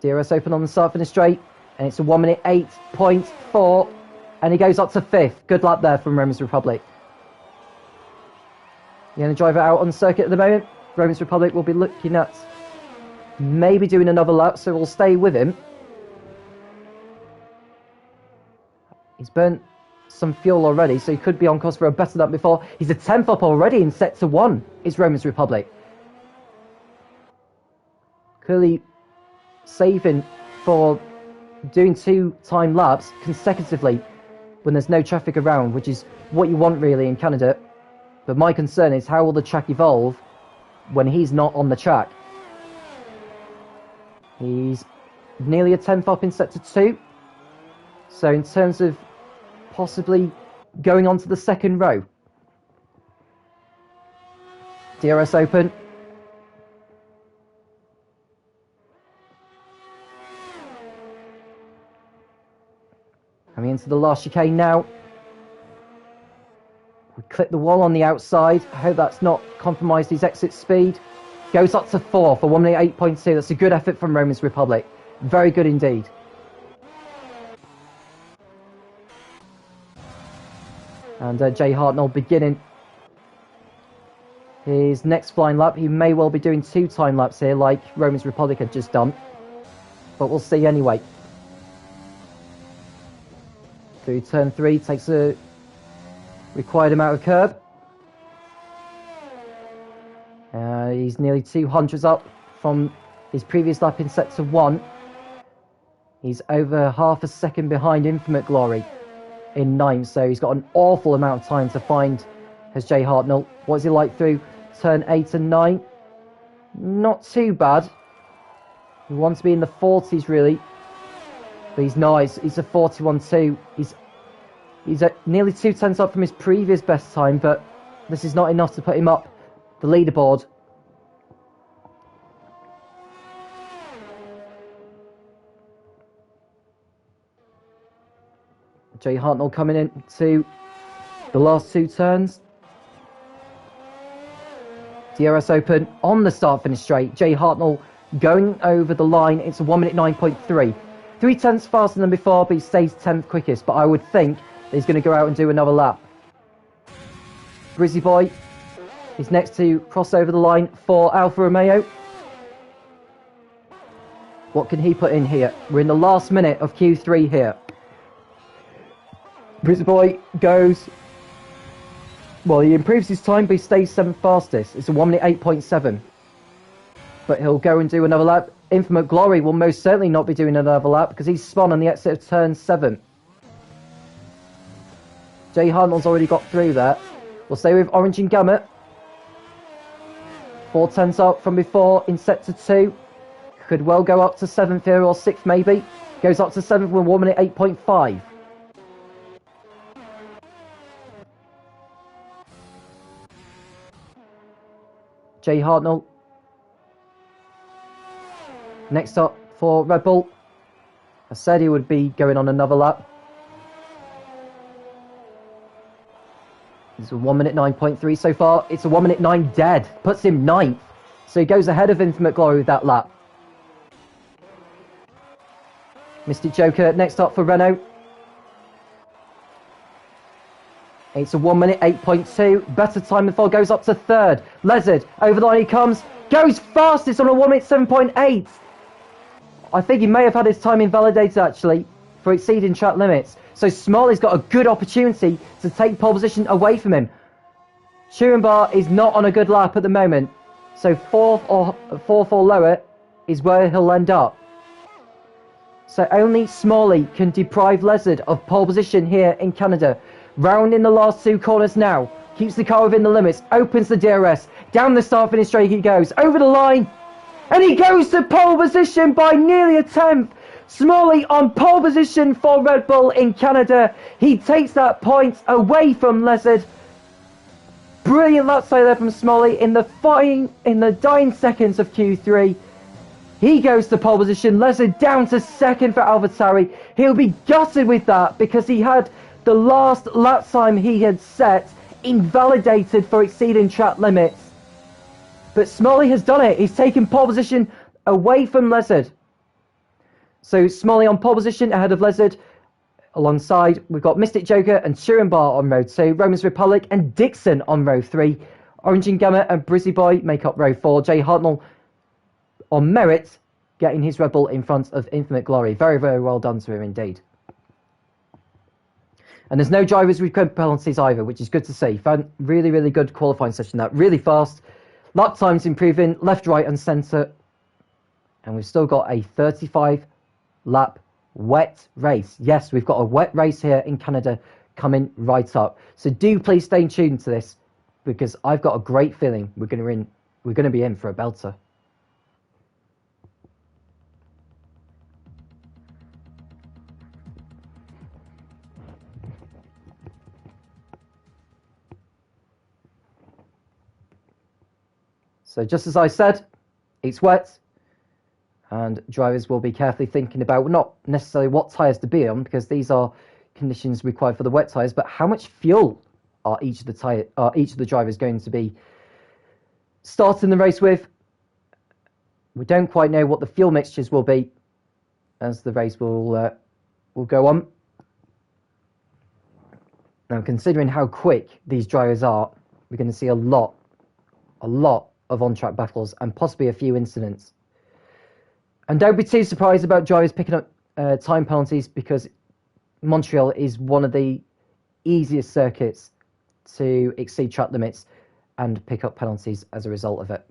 DRS Open on the start finish straight, and it's a 1 minute 8.4, and he goes up to 5th. Good luck there from Romans Republic. The only driver out on the circuit at the moment. Romans Republic will be looking at maybe doing another lap, so we'll stay with him. He's burnt some fuel already, so he could be on course for a better lap before. He's a 10th up already in sector 1, is Romans Republic. Clearly saving for doing 2 time laps consecutively when there's no traffic around, which is what you want really in Canada. But my concern is how will the track evolve when he's not on the track. He's nearly a 10th up in sector 2, so in terms of possibly going on to the 2nd row. DRS Open. Coming into the last chicane now. We clip the wall on the outside. I hope that's not compromised his exit speed. Goes up to 4 for 1 minute 8.2. That's a good effort from Romans Republic. Very good indeed. And Jay Hartnell beginning his next flying lap. He may well be doing 2 time laps here like Roman's Republic had just done. But we'll see anyway. Through turn 3, takes a required amount of curb. He's nearly 200s up from his previous lap in sector 1. He's over half a second behind Infinite Glory in 9th, so he's got an awful amount of time to find has Jay Hartnell. What's he like through turn 8 and 9? Not too bad. He wants to be in the 40s really, but he's nice. He's a 41.2. He's at nearly 2 tenths up from his previous best time, but this is not enough to put him up the leaderboard. Jay Hartnell coming into the last 2 turns. DRS Open on the start-finish straight. Jay Hartnell going over the line. It's a 1 minute 9.3. 3 tenths faster than before, but he stays 10th quickest. But I would think that he's going to go out and do another lap. Brizzy Boy is next to cross over the line for Alfa Romeo. What can he put in here? We're in the last minute of Q3 here. Brizzy Boy goes... Well, he improves his time, but he stays 7th fastest. It's a 1 minute 8.7. But he'll go and do another lap. Infinite Glory will most certainly not be doing another lap because he's spun on the exit of turn 7. Jay Hartnell's already got through there. We'll stay with Orange and Gamut. 4 tenths up from before in sector 2. Could well go up to 7th here or 6th maybe. Goes up to 7th with 1 minute 8.5. Jay Hartnell. Next up for Red Bull. I said he would be going on another lap. It's a 1 minute 9.3 so far. It's a 1 minute 9 dead. Puts him 9th. So he goes ahead of Infinite Glory with that lap. Mystic Joker next up for Renault. It's a 1 minute 8.2. Better time before, goes up to 3rd. Lezard, over the line he comes. Goes fastest on a 1 minute 7.8. I think he may have had his time invalidated actually for exceeding track limits. So Smalley's got a good opportunity to take pole position away from him. Schurenbar is not on a good lap at the moment. So 4th or lower is where he'll end up. So only Smalley can deprive Lezard of pole position here in Canada. Round in the last 2 corners now. Keeps the car within the limits. Opens the DRS. Down the start finish straight he goes. Over the line. And he goes to pole position by nearly a tenth. Smalley on pole position for Red Bull in Canada. He takes that point away from Lezard. Brilliant lap style there from Smalley in the dying seconds of Q3. He goes to pole position. Lezard down to 2nd for AlphaTauri. He'll be gutted with that because he had the last lap time he had set invalidated for exceeding track limits. But Smalley has done it. He's taken pole position away from Lezard. So Smalley on pole position ahead of Lezard. Alongside, we've got Mystic Joker and Schurenbar on row 2. Roman's Republic and Dixon on row 3. Orange and Gamma and Brizzy Boy make up row 4. Jay Hartnell on merit, getting his Red Bull in front of Infinite Glory. Very, very well done to him indeed. And there's no drivers with penalties either, which is good to see. Found really, really good qualifying session. That really fast. Lap times improving, left, right and centre. And we've still got a 35 lap wet race. Yes, we've got a wet race here in Canada coming right up. So do please stay tuned to this because I've got a great feeling we're going to be in for a belter. So just as I said, it's wet, and drivers will be carefully thinking about, well, not necessarily what tyres to be on, because these are conditions required for the wet tyres, but how much fuel are each of the drivers going to be starting the race with. We don't quite know what the fuel mixtures will be as the race will go on. Now, considering how quick these drivers are, we're going to see a lot of on-track battles and possibly a few incidents. And don't be too surprised about drivers picking up time penalties, because Montreal is one of the easiest circuits to exceed track limits and pick up penalties as a result of it.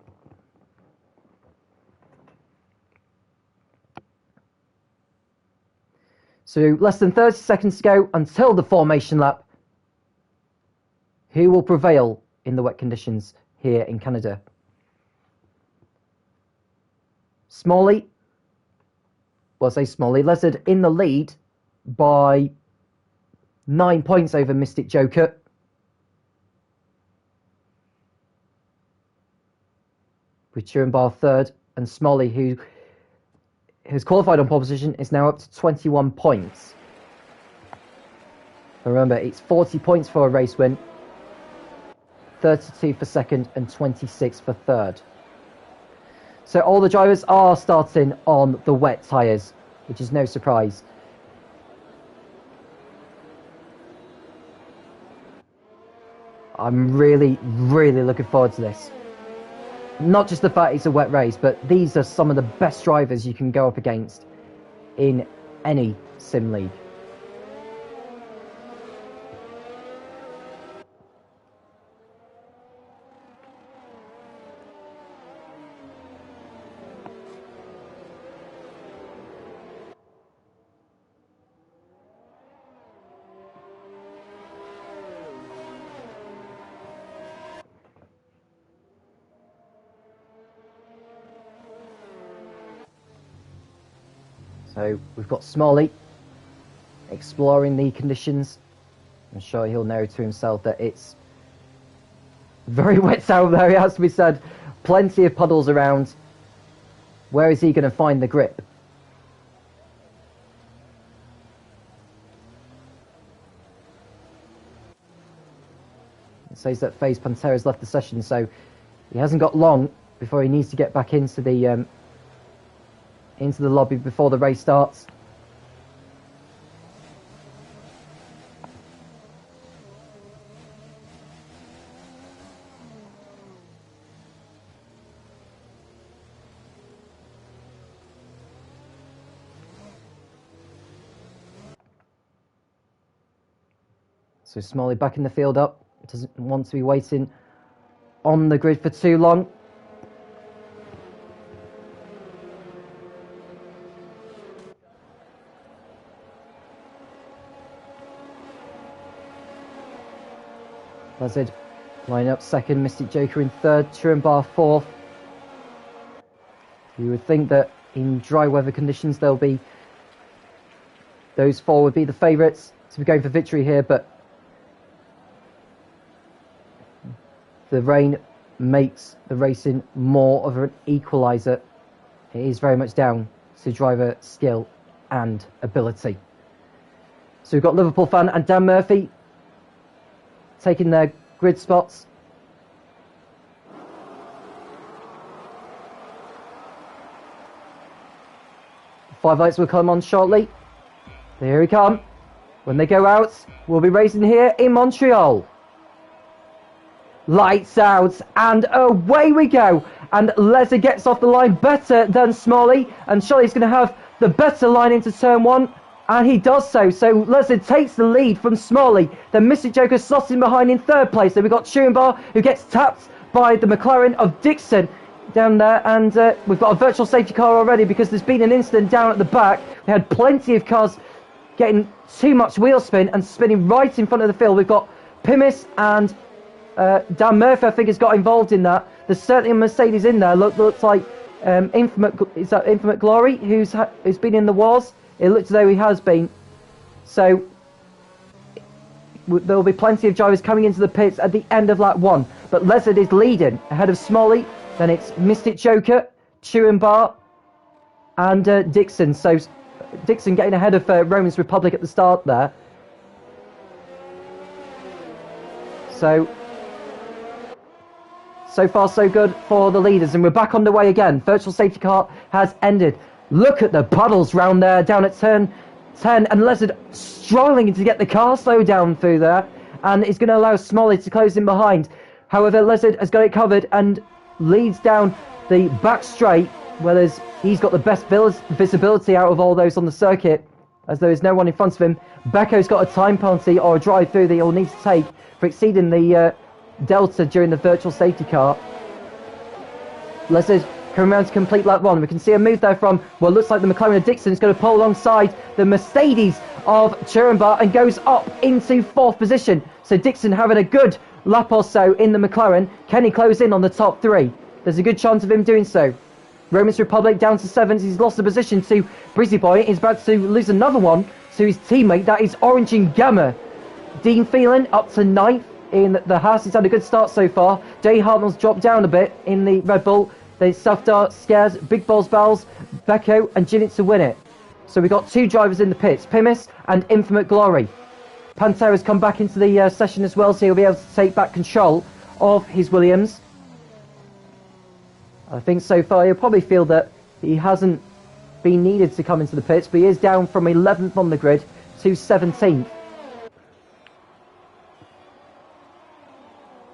So less than 30 seconds to go until the formation lap. Who will prevail in the wet conditions here in Canada? Smalley. Well, I say Smalley. Lizard in the lead by 9 points over Mystic Joker. With Turenbar third, and Smalley, who has qualified on pole position, is now up to 21 points. Remember, it's 40 points for a race win, 32 for second, and 26 for third. So all the drivers are starting on the wet tyres, which is no surprise. I'm really looking forward to this. Not just the fact it's a wet race, but these are some of the best drivers you can go up against in any sim league. So we've got Smalley exploring the conditions. I'm sure he'll know to himself that it's very wet out there, it has to be said. Plenty of puddles around. Where is he going to find the grip? It says that FaZe Pantera's left the session, so he hasn't got long before he needs to get back into the lobby before the race starts. So Smalley back in the field up. Doesn't want to be waiting on the grid for too long. Buzzard line up second, Mystic Joker in third, Turenbar fourth. You would think that in dry weather conditions those four would be the favourites to be going for victory here, but the rain makes the racing more of an equaliser. It is very much down to driver skill and ability. So we've got Liverpool fan and Dan Murphy taking their grid spots. Five lights will come on shortly. Here we come. When they go out, we'll be racing here in Montreal. Lights out, and away we go. And Leslie gets off the line better than Smalley, and Smalley's going to have the better line into turn one, and he does so. So Leslie takes the lead from Smalley. Then Mystic Joker slots in behind in third place. Then we've got Turenbar, who gets tapped by the McLaren of Dixon down there, and we've got a virtual safety car already because there's been an incident down at the back. We had plenty of cars getting too much wheel spin and spinning right in front of the field. We've got Pimis and Dan Murphy, I think, has got involved in that. There's certainly a Mercedes in there. Looks like Infinite Glory, who's been in the wars. It looks as though he has been. So there will be plenty of drivers coming into the pits at the end of lap one. But Lezard is leading ahead of Smalley. Then it's Mystic Joker, Turenbar, and Dixon. So Dixon getting ahead of Roman's Republic at the start there. So far so good for the leaders, and we're back on the way again. Virtual safety car has ended. Look at the puddles round there down at turn 10, and Lezard struggling to get the car slowed down through there, and is going to allow Smolly to close in behind. However, Lizard has got it covered and leads down the back straight, where he's got the best visibility out of all those on the circuit, as there is no one in front of him. Becco's got a time penalty or a drive through that he'll need to take for exceeding the delta during the virtual safety car. Lizard coming around to complete lap 1. We can see a move there from what looks like the McLaren of Dixon. Is going to pull alongside the Mercedes of Turenbach and goes up into 4th position. So Dixon having a good lap or so in the McLaren. Can he close in on the top 3? There's a good chance of him doing so. Romans Republic down to 7th. He's lost the position to Brizzy Boy. He's about to lose another one to his teammate. That is Orange and Gamma. Dean Phelan up to 9th in the Haas. He's had a good start so far. Jay Hartnell's dropped down a bit in the Red Bull. There's Safdar, Scares, Big Balls Bells, Becco and Jinnit to win it. So we've got 2 drivers in the pits, Pimis and Infinite Glory. Pantera's come back into the session as well, so he'll be able to take back control of his Williams. I think so far he'll probably feel that he hasn't been needed to come into the pits, but he is down from 11th on the grid to 17th.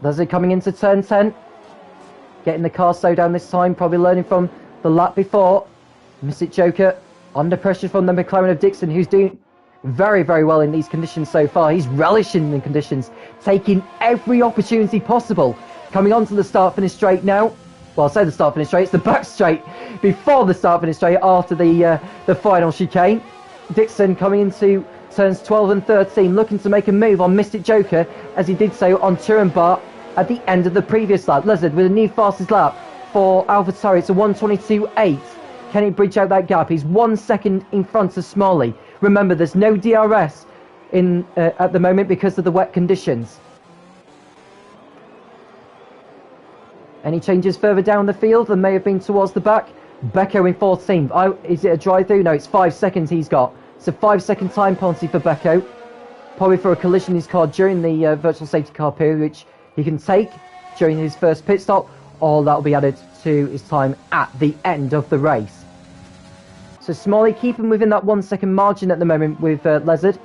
Lizard coming into turn 10. Getting the car slowed down this time, probably learning from the lap before. Mystic Joker under pressure from the McLaren of Dixon, who's doing very, very well in these conditions so far. He's relishing the conditions, taking every opportunity possible. Coming onto the start-finish straight now. Well, I say the start-finish straight, it's the back straight before the start-finish straight after the final chicane. Dixon coming into turns 12 and 13, looking to make a move on Mystic Joker, as he did so on Turenbach at the end of the previous lap. Lizard with a new fastest lap for AlphaTauri. It's a 1:22.8. Can he bridge out that gap? He's 1 second in front of Smalley. Remember, there's no DRS in at the moment because of the wet conditions. Any changes further down the field? There may have been towards the back. Becco in 14th. Is it a drive-through? No, it's 5 seconds he's got. It's a 5-second time penalty for Becco. Probably for a collision he's car during the virtual safety car period, which he can take during his first pit stop, or that will be added to his time at the end of the race. So Smalley keeping within that 1 second margin at the moment with Lizard.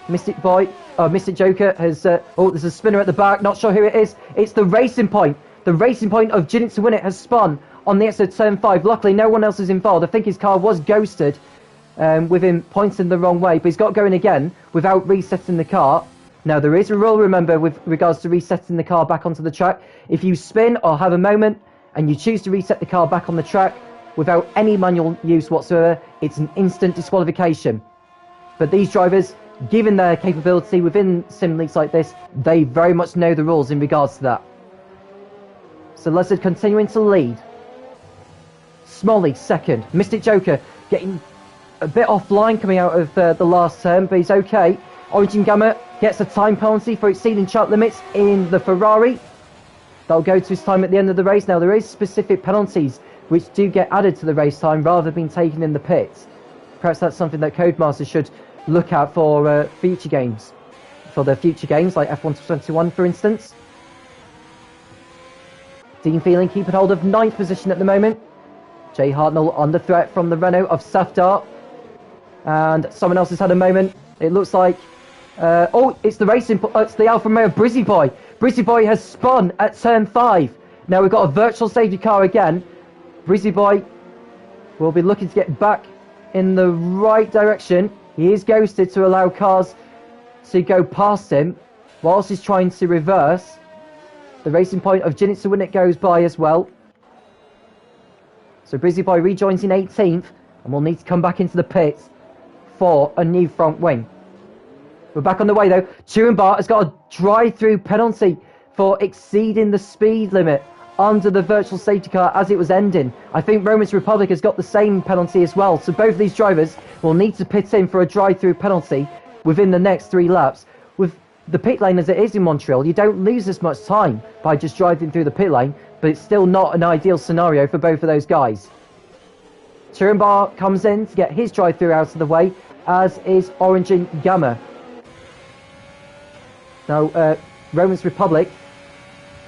Mystic Joker has... there's a spinner at the back, not sure who it is. It's the Racing Point. The Racing Point of Jinnit to win it has spun on the exit of turn 5. Luckily, no one else is involved. I think his car was ghosted with him pointing the wrong way, but he's got going again without resetting the car. Now, there is a rule, remember, with regards to resetting the car back onto the track. If you spin or have a moment and you choose to reset the car back on the track without any manual use whatsoever, it's an instant disqualification. But these drivers, given their capability within sim leagues like this, they very much know the rules in regards to that. So Lizard continuing to lead. Smalley second. Mystic Joker getting a bit offline coming out of the last turn, but he's okay. Orange and Gamma gets a time penalty for exceeding track limits in the Ferrari. That'll go to his time at the end of the race. Now, there is specific penalties which do get added to the race time rather than being taken in the pits. Perhaps that's something that Codemasters should look at for future games. For their future games, like F1 21, for instance. Dean Phelan keeping hold of 9th position at the moment. Jay Hartnell under threat from the Renault of Safdar. And someone else has had a moment. It looks like... it's the Alfa Romeo Brizzy Boy. Brizzy Boy has spun at turn 5. Now we've got a virtual safety car again. Brizzy Boy will be looking to get back in the right direction. He is ghosted to allow cars to go past him whilst he's trying to reverse. The Racing Point of Jinnit to win it goes by as well. So Brizzy Boy rejoins in 18th and will need to come back into the pits for a new front wing. We're back on the way though. Turenbach has got a drive-through penalty for exceeding the speed limit under the virtual safety car as it was ending. I think Romans Republic has got the same penalty as well. So both of these drivers will need to pit in for a drive-through penalty within the next 3 laps. With the pit lane as it is in Montreal, you don't lose as much time by just driving through the pit lane, but it's still not an ideal scenario for both of those guys. Turenbach comes in to get his drive-through out of the way, as is Orange and Gamma. Now, Romans Republic,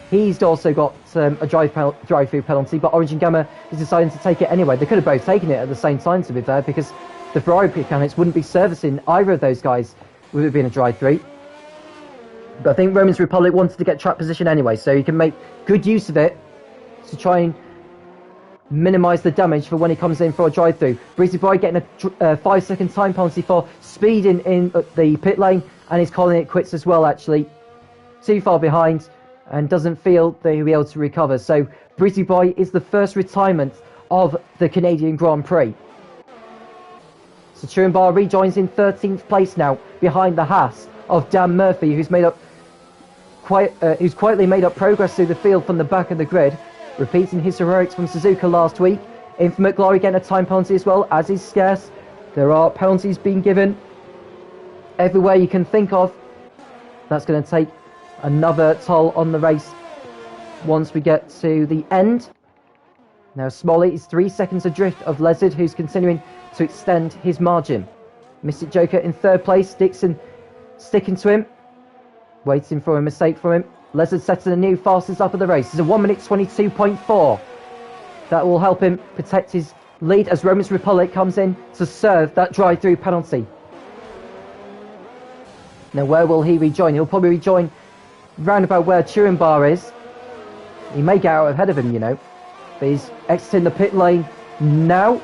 he's also got a drive-through penalty, but Orange and Gamma is deciding to take it anyway. They could have both taken it at the same time, to be fair, because the Ferrari mechanics wouldn't be servicing either of those guys with it being a drive-through. But I think Roman's Republic wanted to get track position anyway, so he can make good use of it to try and minimise the damage for when he comes in for a drive-through. Breezy Boy getting a 5-second time penalty for speeding in the pit lane, and he's calling it quits as well, actually. Too far behind, and doesn't feel that he'll be able to recover. So Breezy Boy is the first retirement of the Canadian Grand Prix. So Turenbar rejoins in 13th place now, behind the Haas of Dan Murphy, who's quietly made up progress through the field from the back of the grid, repeating his heroics from Suzuka last week. Infinite Glory getting a time penalty as well, as is Scarce. There are penalties being given everywhere you can think of. That's going to take another toll on the race once we get to the end. Now Smalley is 3 seconds adrift of Lezard, who's continuing to extend his margin. Mystic Joker in third place, Dixon sticking to him, waiting for a mistake from him. Lezard setting a new fastest lap of the race. It's a 1 minute 22.4. That will help him protect his lead as Roman's Republic comes in to serve that drive-through penalty. Now where will he rejoin? He'll probably rejoin round about where Turenbar is. He may get out ahead of him, you know. But he's exiting the pit lane now.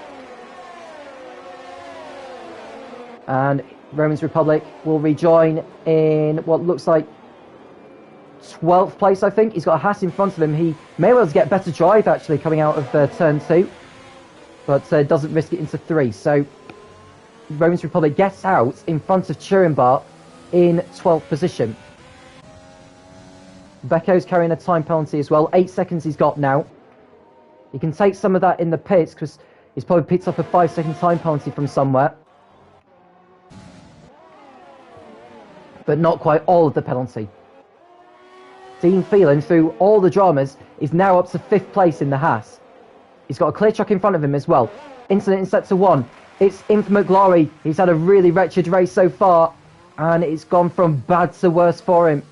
And Roman's Republic will rejoin in what looks like 12th place, I think. He's got a Haas in front of him. He may well get better drive, actually, coming out of turn 2. But doesn't risk it into 3. So Roman's Republic gets out in front of Turenbar in 12th position. Becco's carrying a time penalty as well. 8 seconds he's got now. He can take some of that in the pits because he's probably picked up a 5-second time penalty from somewhere. But not quite all of the penalty. Dean Phelan, through all the dramas, is now up to 5th place in the Haas. He's got a clear track in front of him as well. Incident in sector 1. It's Infinite Glory. He's had a really wretched race so far, and it's gone from bad to worse for him.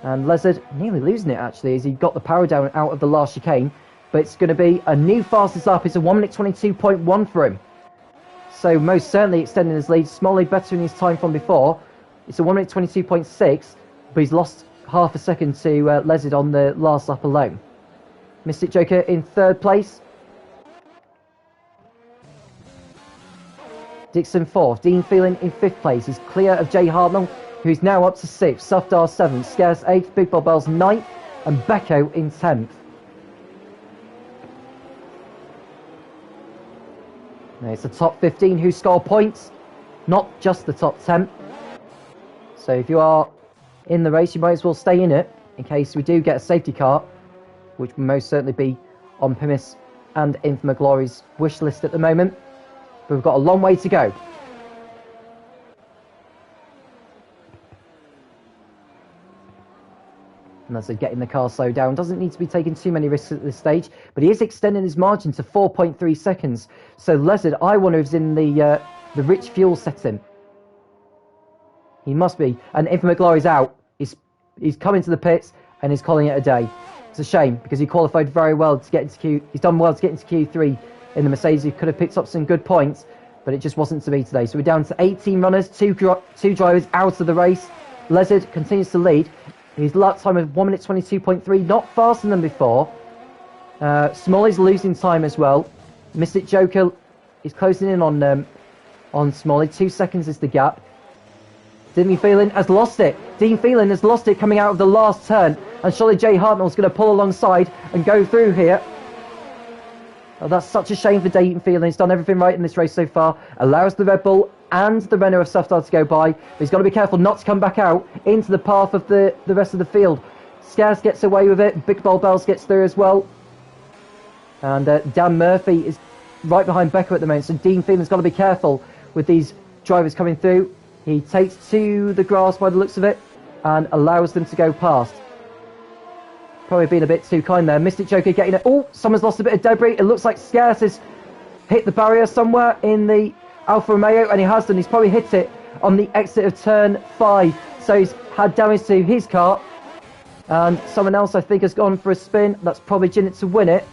And Lezard nearly losing it, actually, as he got the power down out of the last chicane. But it's going to be a new fastest lap. It's a 1 minute 22.1 for him. So most certainly extending his lead. Smalley better in his time from before. It's a 1 minute 22.6, but he's lost half a second to Lezard on the last lap alone. Mystic Joker in third place. Dixon 4th. Dean Phelan in 5th place. He's clear of Jay Hartnell, who's now up to 6th. Sufdar 7th. Scarce 8th. Big Bob Bell's 9th. And Becco in 10th. Now it's the top 15 who score points, not just the top 10. So if you are in the race, you might as well stay in it in case we do get a safety car, which will most certainly be on Pimis and Infinite Glory's wish list at the moment. But we've got a long way to go. And as they're getting the car slowed down, doesn't need to be taking too many risks at this stage, but he is extending his margin to 4.3 seconds. So Lezard, I wonder if he's in the rich fuel setting. He must be. And Infinite Glory's out. He's coming to the pits and he's calling it a day. It's a shame because he qualified very well to get into Q. He's done well to get into Q3 in the Mercedes. He could have picked up some good points, but it just wasn't to be today. So we're down to 18 runners, two drivers out of the race. Lezard continues to lead. His lap time of 1 minute 22.3, not faster than before. Smalley's losing time as well. Mystic Joker is closing in on Smalley. 2 seconds is the gap. Dean Phelan has lost it. Dean Phelan has lost it coming out of the last turn. And surely Jay Hartnell's going to pull alongside and go through here. Oh, that's such a shame for Dean Phelan. He's done everything right in this race so far. Allows the Red Bull and the Renault of Safdar to go by. But he's got to be careful not to come back out into the path of the rest of the field. Scarce gets away with it. Big Ball Bells gets through as well. And Dan Murphy is right behind Becker at the moment. So Dean Phelan's got to be careful with these drivers coming through. He takes to the grass by the looks of it and allows them to go past. Probably been a bit too kind there. Mystic Joker getting it. Oh, someone's lost a bit of debris. It looks like Scarce has hit the barrier somewhere in the Alfa Romeo, and he has done. He's probably hit it on the exit of turn 5. So he's had damage to his car. And someone else, I think, has gone for a spin. That's probably Jinnit to win it.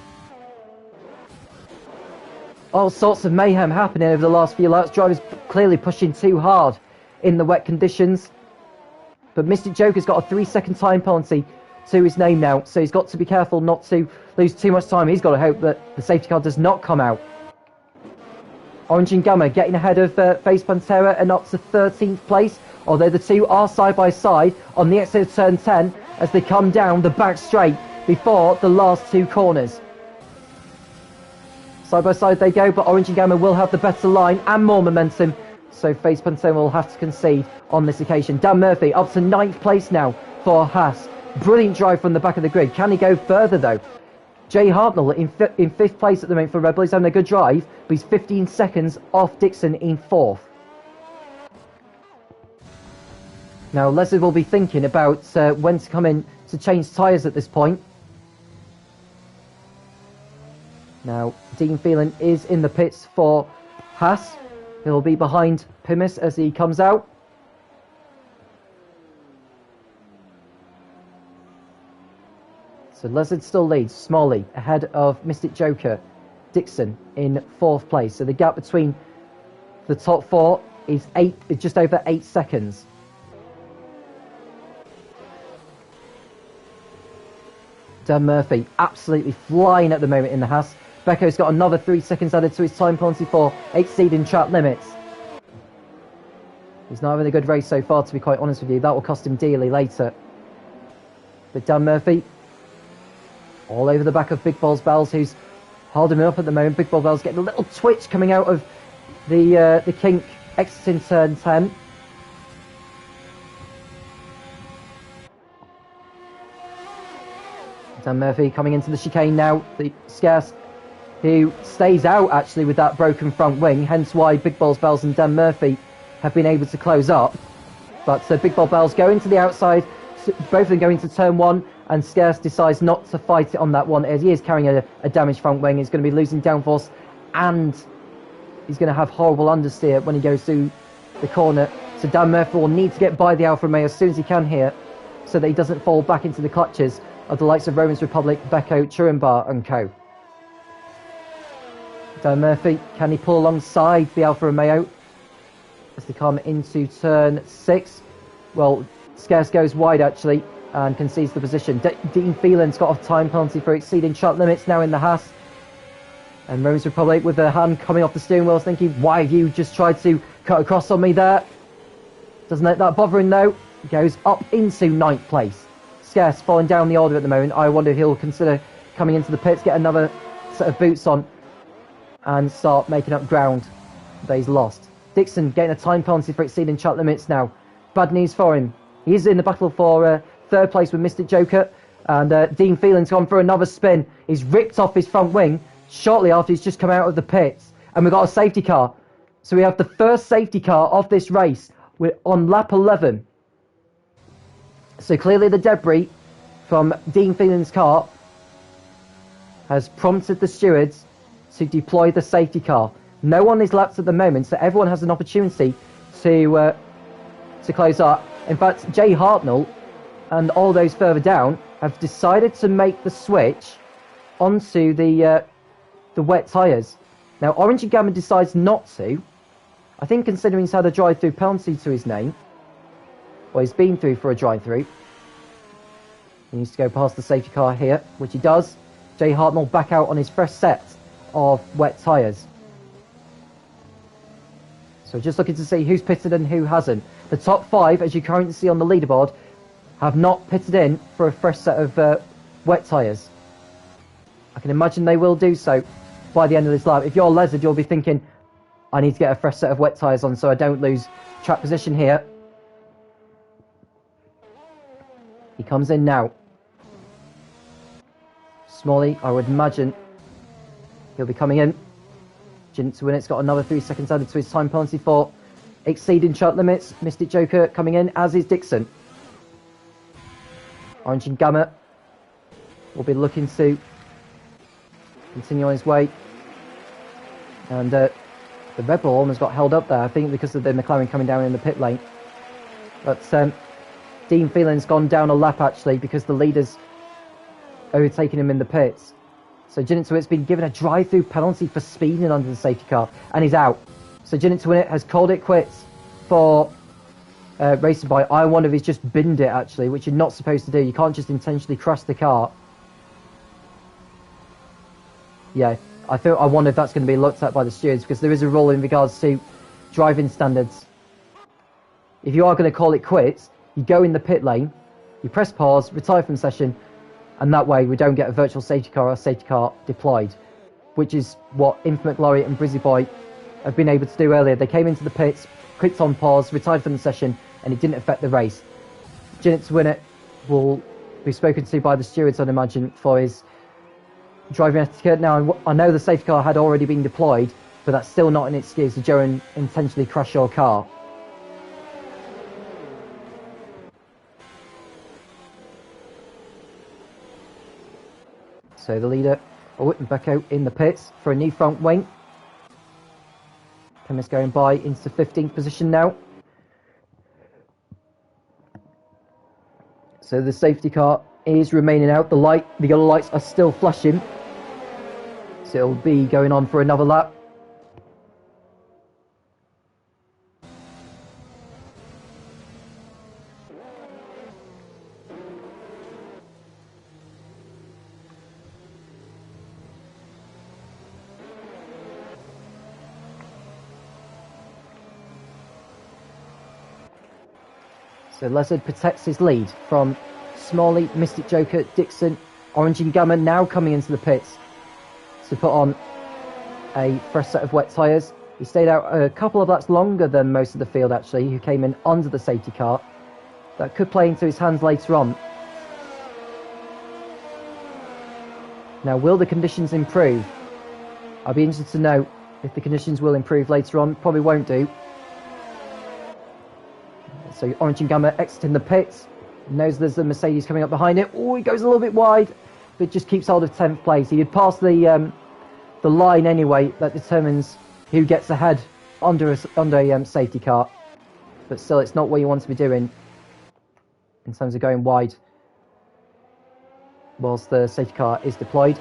All sorts of mayhem happening over the last few laps. Drivers clearly pushing too hard in the wet conditions. But Mystic Joker's got a 3-second time penalty to his name now, so he's got to be careful not to lose too much time. He's got to hope that the safety car does not come out. Orange and Gamma getting ahead of Face Pantera and up to 13th place, although the two are side by side on the exit of turn 10 as they come down the back straight before the last two corners. Side by side they go, but Orange and Gamma will have the better line and more momentum, so Face Pantera will have to concede on this occasion. Dan Murphy up to 9th place now for Haas. Brilliant drive from the back of the grid. Can he go further though? Jay Hartnell in 5th place at the moment for Red Bull. He's having a good drive, but he's 15 seconds off Dixon in 4th. Now Leslie will be thinking about when to come in to change tyres at this point. Now Dean Phelan is in the pits for Haas. He'll be behind Pimis as he comes out. So Lezard still leads, Smalley ahead of Mystic Joker, Dixon in 4th place. So the gap between the top 4 is just over 8 seconds. Dan Murphy absolutely flying at the moment in the Haas. Becco's got another 3 seconds added to his time penalty for exceeding track limits. He's not having a good race so far, to be quite honest with you. That will cost him dearly later. But Dan Murphy all over the back of Big Balls Bells, who's holding him up at the moment. Big Balls Bells getting a little twitch coming out of the kink exiting turn 10. Dan Murphy coming into the chicane now. The Scarce, who stays out actually with that broken front wing, hence why Big Balls Bells and Dan Murphy have been able to close up. But Big Ball Bells go into the outside, both of them go into turn 1, and Scarce decides not to fight it on that one as he is carrying a damaged front wing. He's going to be losing downforce, and he's going to have horrible understeer when he goes through the corner. So Dan Murphy will need to get by the Alfa Romeo as soon as he can here, so that he doesn't fall back into the clutches of the likes of Romans Republic, Becco, Churimbar and co. Dan Murphy, can he pull alongside the Alfa Romeo as they come into turn 6? Well, Scarce goes wide actually and concedes the position. Dean Phelan's got a time penalty for exceeding track limits now in the Haas. And Romans Republic with their hand coming off the steering wheel thinking, why have you just tried to cut across on me there? Doesn't let that bother him though. Goes up into 9th place. Scarce falling down the order at the moment. I wonder if he'll consider coming into the pits, get another set of boots on and start making up ground that he's lost. Dixon getting a time penalty for exceeding track limits now. Bad news for him. He's in the battle for 3rd place with Mystic Joker, and Dean Phelan's gone for another spin. He's ripped off his front wing shortly after he's just come out of the pits, and we've got a safety car. So we have the first safety car of this race. We're on lap 11. So clearly the debris from Dean Phelan's car has prompted the stewards to deploy the safety car. No one is lapped at the moment, so everyone has an opportunity to close up. In fact, Jay Hartnell and all those further down have decided to make the switch onto the wet tyres. Now, Orange and Gamma decides not to. I think considering he's had a drive-through penalty to his name, or he's been through for a drive-through, he needs to go past the safety car here, which he does. Jay Hartnell back out on his fresh set of wet tyres. So just looking to see who's pitted and who hasn't. The top 5, as you currently see on the leaderboard, have not pitted in for a fresh set of wet tyres. I can imagine they will do so by the end of this lap. If you're Lezard, you'll be thinking, I need to get a fresh set of wet tyres on so I don't lose track position here. He comes in now. Smalley, I would imagine he'll be coming in. To win, it's got another 3 seconds added to his time penalty for exceeding track limits. Mystic Joker coming in, as is Dixon. Orange and Gamma will be looking to continue on his way. And the Red Bull almost got held up there, I think because of the McLaren coming down in the pit lane. But Dean Phelan's gone down a lap actually because the leader's overtaking him in the pits. So Jinitsuit's been given a drive-through penalty for speeding under the safety car, and he's out. So Jinitsuit has called it quits for racing by. I wonder if he's just binned it, actually, which you're not supposed to do. You can't just intentionally crash the car. Yeah, I wonder if that's going to be looked at by the stewards, because there is a rule in regards to driving standards. If you are going to call it quits, you go in the pit lane, you press pause, retire from the session, and that way we don't get a virtual safety car or safety car deployed, which is what Infinite Glory and Brizzy Boy have been able to do earlier. They came into the pits, clicked on pause, retired from the session, and it didn't affect the race. Ginnett's winner will be spoken to by the stewards, I'd imagine, for his driving etiquette. Now, I know the safety car had already been deployed, but that's still not an excuse to go and intentionally crash your car. So the leader, Wittenbecko, in the pits for a new front wing. Pimis going by into 15th position now. So the safety car is remaining out. The yellow lights are still flashing. So it'll be going on for another lap. So Lezard protects his lead from Smalley, Mystic Joker, Dixon, Orange and Gamma now coming into the pits to put on a fresh set of wet tyres. He stayed out a couple of laps longer than most of the field, actually, who came in under the safety car. That could play into his hands later on. Now, will the conditions improve? I'll be interested to know if the conditions will improve later on. Probably won't do. So Orange and Gamma exiting the pits. Knows there's a Mercedes coming up behind it. Oh, he goes a little bit wide, but just keeps hold of 10th place. He had passed the line anyway. That determines who gets ahead under a safety car. But still, it's not what you want to be doing in terms of going wide whilst the safety car is deployed.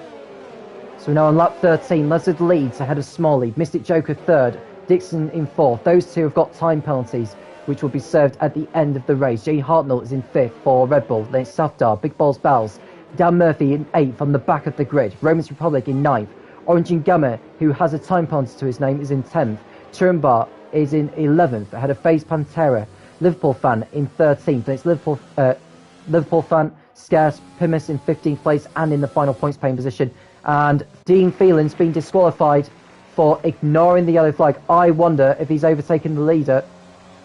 So we're now on lap 13. Lezard leads ahead of Smalley. Mystic Joker third. Dixon in fourth. Those two have got time penalties, which will be served at the end of the race. Jay Hartnell is in fifth for Red Bull. Then it's Safdar, Big Balls Bells, Dan Murphy in eighth on the back of the grid. Romans Republic in ninth. Orange and Gamma, who has a time penalty to his name, is in 10th. Turumbar is in 11th, ahead of FaZe Pantera. Liverpool Fan in 13th. Then it's Liverpool Fan, Scarce, Pimis in 15th place and in the final points paying position. And Dean Phelan's been disqualified for ignoring the yellow flag. I wonder if he's overtaken the leader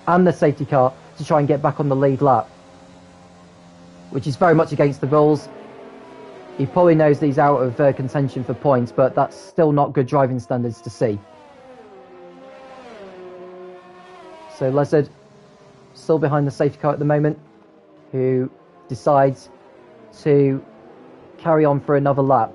and the safety car to try and get back on the lead lap, which is very much against the rules. He probably knows that he's out of contention for points, but that's still not good driving standards to see. So Lezard still behind the safety car at the moment, who decides to carry on for another lap.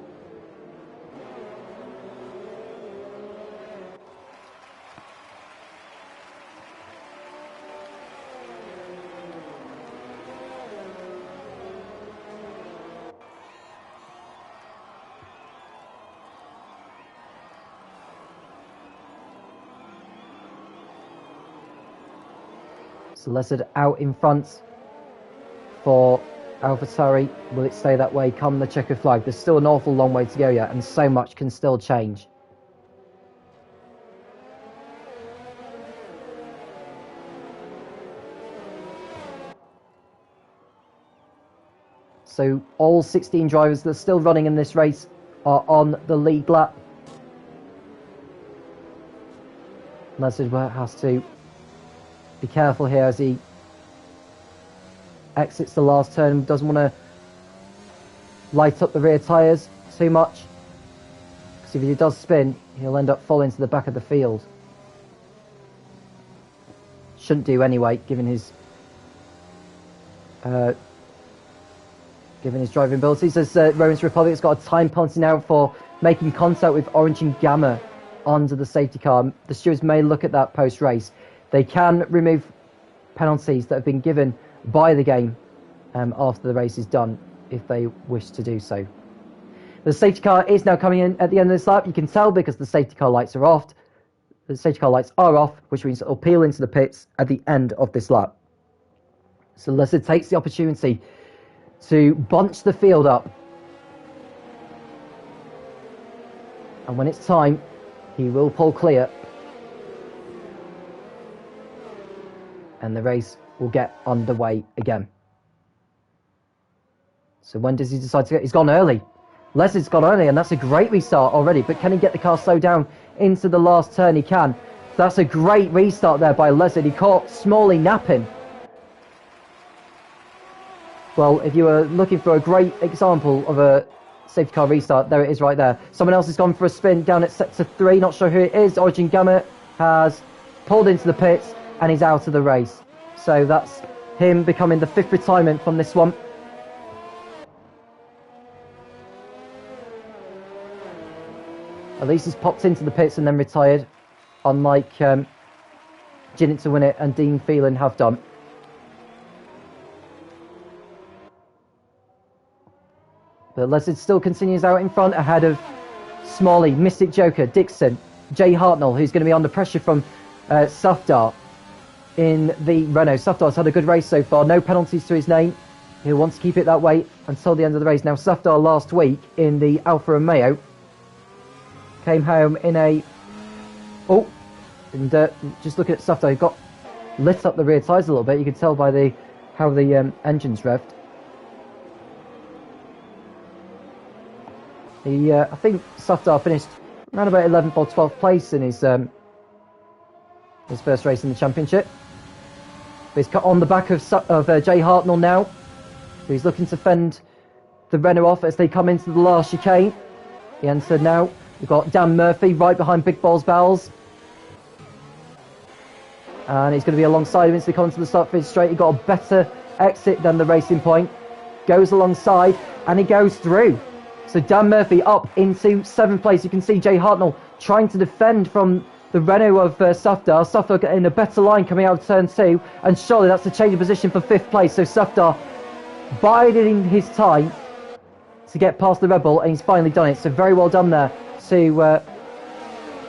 So Lezard out in front for AlphaTauri. Will it stay that way come the checker flag? There's still an awful long way to go yet, and so much can still change. So all 16 drivers that are still running in this race are on the lead lap. Lezard has to be careful here as he exits the last turn. Doesn't want to light up the rear tyres too much, because if he does spin, he'll end up falling to the back of the field. Shouldn't do anyway, given his driving abilities. As Romans Republic's got a time penalty now for making contact with Orange and Gamma onto the safety car. The stewards may look at that post-race. They can remove penalties that have been given by the game after the race is done, if they wish to do so. The safety car is now coming in at the end of this lap. You can tell because the safety car lights are off. The safety car lights are off, which means it'll peel into the pits at the end of this lap. So Lizard takes the opportunity to bunch the field up. And when it's time, he will pull clear. And the race will get underway again. So when does he decide to go? He's gone early. Lizard's gone early, and that's a great restart already. But can he get the car slowed down into the last turn? He can. That's a great restart there by Lizard. He caught Smalley napping. Well, if you were looking for a great example of a safety car restart, there it is right there. Someone else has gone for a spin down at sector 3. Not sure who it is. Origin Gamma has pulled into the pits, and he's out of the race. So that's him becoming the 5th retirement from this one. At least he's popped into the pits and then retired, unlike Jinnit to Win It and Dean Phelan have done. But Lizard still continues out in front, ahead of Smalley, Mystic Joker, Dixon, Jay Hartnell, who's going to be under pressure from Safdar in the Renault. Safdar's had a good race so far, no penalties to his name. He'll want to keep it that way until the end of the race. Now, Safdar last week in the Alfa Romeo came home in a... Oh, and just looking at Safdar, he got lit up the rear tyres a little bit. You could tell by how the engine's revved. I think Safdar finished around about 11th or 12th place in his first race in the championship. But he's cut on the back of Jay Hartnell now. He's looking to fend the Renault off as they come into the last chicane. He entered now. We've got Dan Murphy right behind Big Balls Bowles. And he's going to be alongside him as they come into the start finish straight. He got a better exit than the Racing Point. Goes alongside and he goes through. So Dan Murphy up into 7th place. You can see Jay Hartnell trying to defend from the Renault of Safdar. Safdar in a better line coming out of turn 2. And surely that's a change of position for 5th place. So Safdar biding his time to get past the Red Bull, and he's finally done it. So very well done there to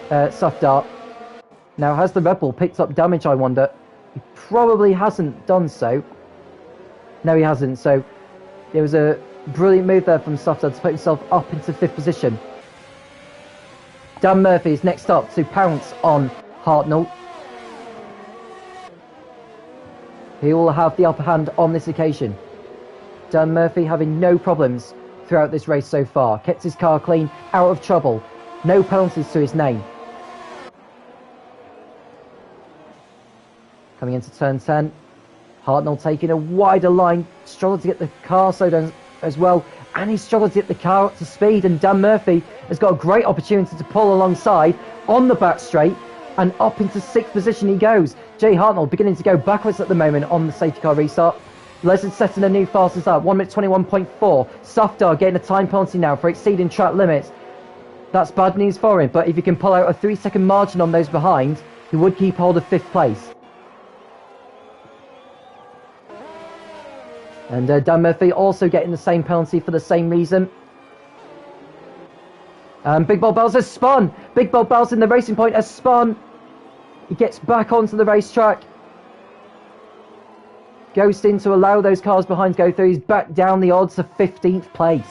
Safdar. Now, has the Red Bull picked up damage, I wonder? He probably hasn't done so. No, he hasn't. So there was a brilliant move there from Safdar to put himself up into 5th position. Dan Murphy is next up to pounce on Hartnell. He will have the upper hand on this occasion. Dan Murphy having no problems throughout this race so far. Kept his car clean, out of trouble. No penalties to his name. Coming into turn 10. Hartnell taking a wider line. Struggled to get the car slowed down as well. And he struggled to get the car up to speed. And Dan Murphy has got a great opportunity to pull alongside on the back straight. And up into 6th position he goes. Jay Hartnell beginning to go backwards at the moment on the safety car restart. Lizard setting a new fastest lap, 1 minute 21.4. Safdar getting a time penalty now for exceeding track limits. That's bad news for him, but if he can pull out a 3-second margin on those behind, he would keep hold of 5th place. And Dan Murphy also getting the same penalty for the same reason. Big Bob Bells has spun. Big Bob Bells in the Racing Point has spun. He gets back onto the racetrack. Goes in to allow those cars behind to go through. He's back down the odds to 15th place.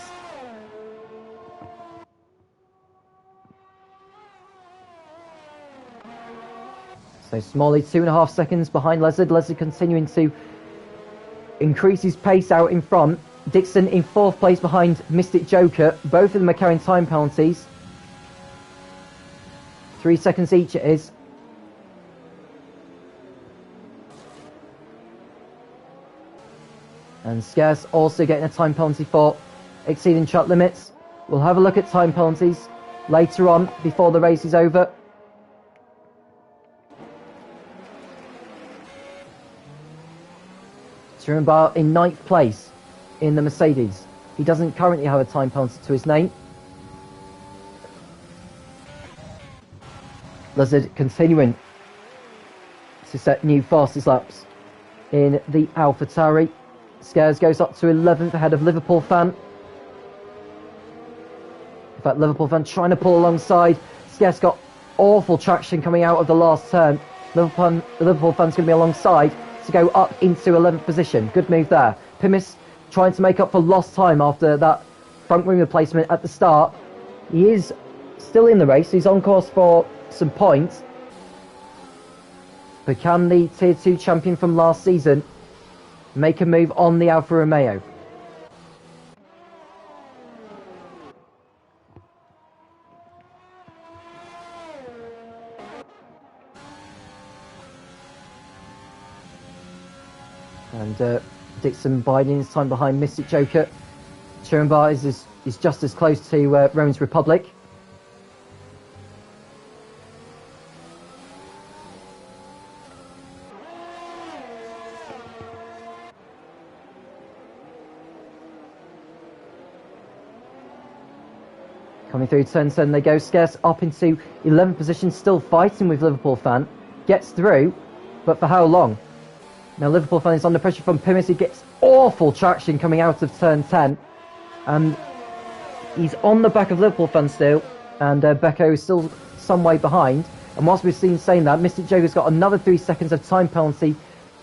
So Smalley 2.5 seconds behind Lizard. Lizard continuing to increase his pace out in front. Dixon in 4th place behind Mystic Joker. Both of them are carrying time penalties. 3 seconds each it is. And Scarce also getting a time penalty for exceeding track limits. We'll have a look at time penalties later on before the race is over. Bar in 9th place in the Mercedes. He doesn't currently have a time penalty to his name. Lizard continuing to set new fastest laps in the AlphaTauri. Scares goes up to 11th ahead of Liverpool Fan. In fact, Liverpool Fan trying to pull alongside. Scares got awful traction coming out of the last turn. Liverpool Fan's going to be alongside. to go up into 11th position. Good move there. Pimis trying to make up for lost time after that front wing replacement at the start. He is still in the race. He's on course for some points. But can the Tier 2 champion from last season make a move on the Alfa Romeo? And Dixon biding his time behind Mystic Joker. Chirumba is just as close to Roman's Republic. Coming through turn 7 they go. Scarce up into 11th position, still fighting with Liverpool Fan. Gets through, but for how long? Now Liverpool Fan is under pressure from Pimis. He gets awful traction coming out of turn 10. And he's on the back of Liverpool Fan still. And Becco is still some way behind. And whilst we've seen saying that, Mystic Joker's got another 3 seconds of time penalty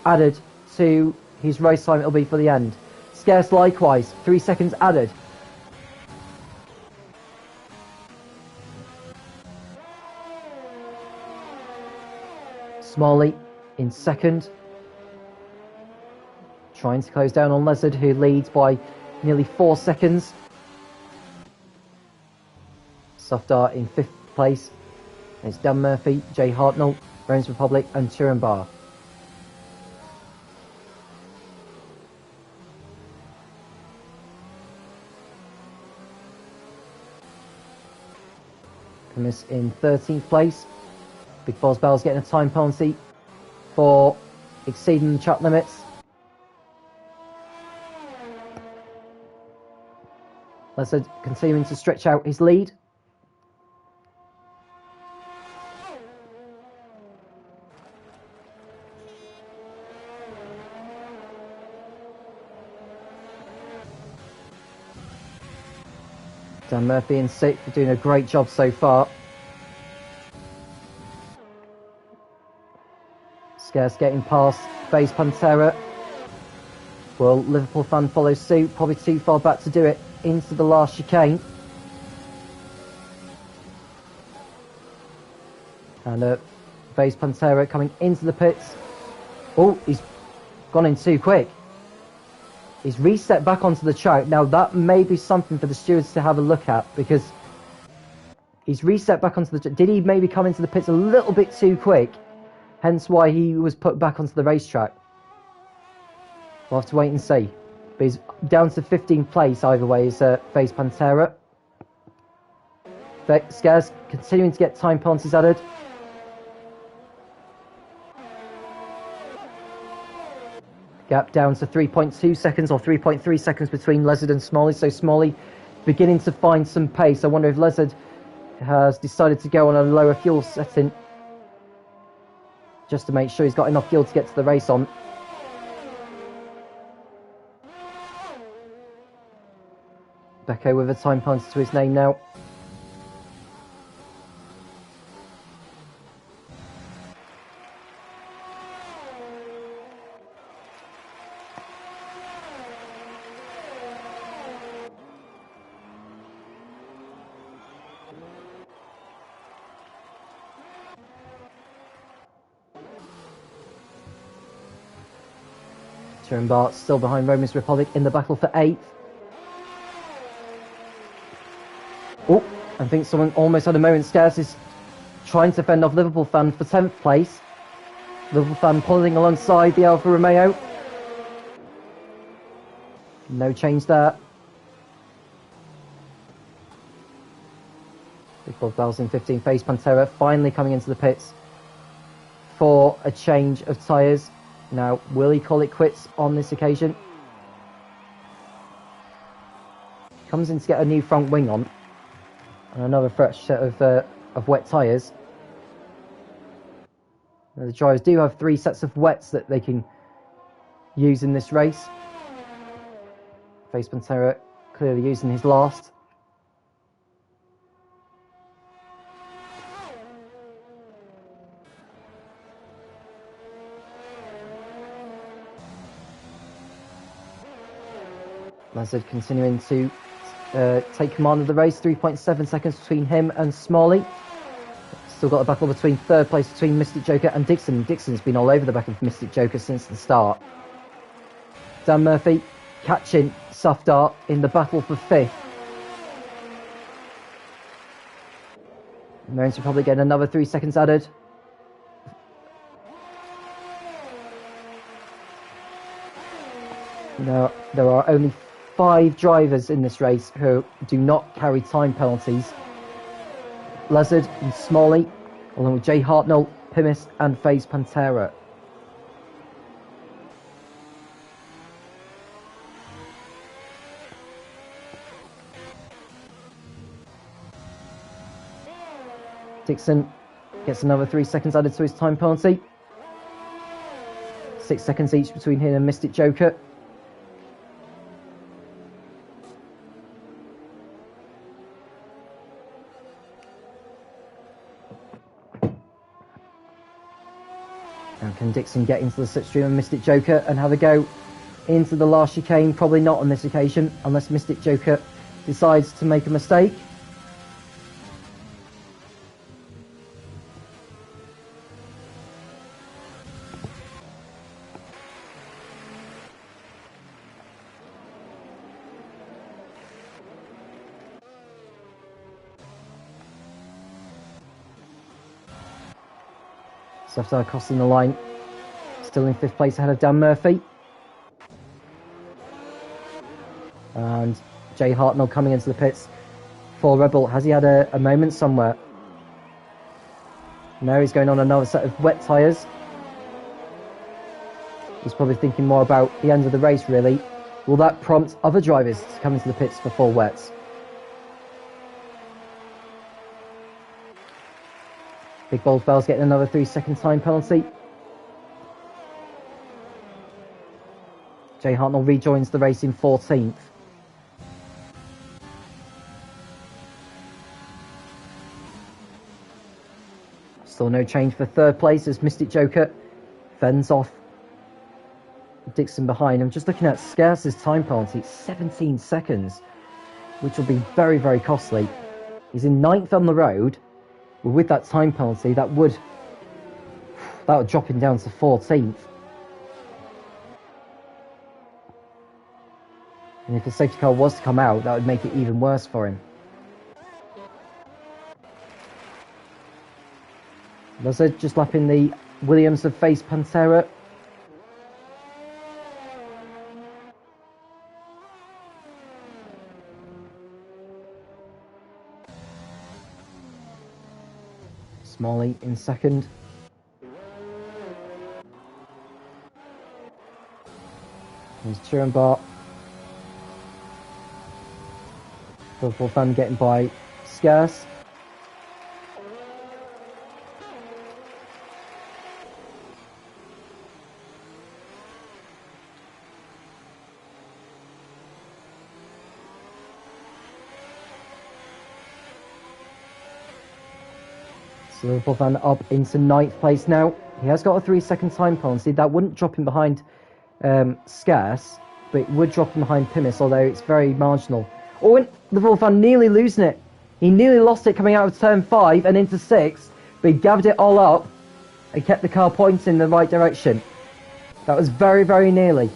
added to his race time. It'll be for the end. Scarce likewise, 3 seconds added. Smalley in second. Trying to close down on Lezard, who leads by nearly 4 seconds. Softar in 5th place. It's Dan Murphy, Jay Hartnell, Rome's Republic and Chirumba. Pimis in 13th place. Big Boss Bell's getting a time penalty for exceeding the track limits. Lezard continuing to stretch out his lead. Dan Murphy in 6th, doing a great job so far. Scarce getting past Base Pantera. Will Liverpool Fan follow suit? Probably too far back to do it. Into the last chicane. And Base Pantera coming into the pits. Oh, he's gone in too quick. He's reset back onto the track. Now that may be something for the stewards to have a look at, because he's reset back onto the track. Did he maybe come into the pits a little bit too quick? Hence why he was put back onto the racetrack. We'll have to wait and see. But he's down to 15th place either way is Base Pantera. Scares continuing to get time penalties added. Gap down to 3.2 seconds or 3.3 seconds between Lezard and Smalley. So Smalley beginning to find some pace. I wonder if Lezard has decided to go on a lower fuel setting just to make sure he's got enough fuel to get to the race on. Becco with a time penalty to his name now. Chirumba still behind Rome's Republic in the battle for 8th. Oh, I think someone almost had a moment. Scarce is trying to fend off Liverpool Fan for 10th place. Liverpool Fan pulling alongside the Alfa Romeo. No change there. Big Bob Bell's in 15th place. Pantera finally coming into the pits for a change of tyres. Now, will he call it quits on this occasion? Comes in to get a new front wing on. And another fresh set of wet tyres. Now, the drivers do have 3 sets of wets that they can use in this race. Face Pantera clearly using his last. Lazard continuing to take command of the race. 3.7 seconds between him and Smalley. Still got a battle between third place between Mystic Joker and Dixon. Dixon's been all over the back of Mystic Joker since the start. Dan Murphy catching Soft Art in the battle for fifth. Marines will probably get another 3 seconds added. Now, there are only 5 drivers in this race who do not carry time penalties. Lazard and Smalley, along with Jay Hartnell, Pimis and FaZe Pantera. Dixon gets another 3 seconds added to his time penalty. 6 seconds each between him and Mystic Joker. And can Dixon get into the slipstream of Mystic Joker and have a go into the last chicane? Probably not on this occasion, unless Mystic Joker decides to make a mistake. Softar crossing the line, still in 5th place ahead of Dan Murphy. And Jay Hartnell coming into the pits for Rebel. Has he had a moment somewhere? No, he's going on another set of wet tyres. He's probably thinking more about the end of the race, really. Will that prompt other drivers to come into the pits for full wets? Big Balls Bell's getting another 3 second time penalty. Jay Hartnell rejoins the race in 14th. Still no change for 3rd place as Mystic Joker fends off Dixon behind. I'm just looking at Scarce's time penalty, 17 seconds, which will be very, very costly. He's in 9th on the road. With that time penalty, that would drop him down to 14th. And if the safety car was to come out, that would make it even worse for him. Lazard just lapping the Williams of FaZe Pantera. Smalley in 2nd. There's Churenbart. Liverpool fan getting by Scarce. Liverpool fan up into 9th place now. He has got a 3 second time penalty. That wouldn't drop him behind Scarce, but it would drop him behind Pimis, although it's very marginal. Oh, and Liverpool fan nearly losing it. He nearly lost it coming out of turn 5 and into 6th, but he gathered it all up and kept the car pointing in the right direction. That was very, very nearly.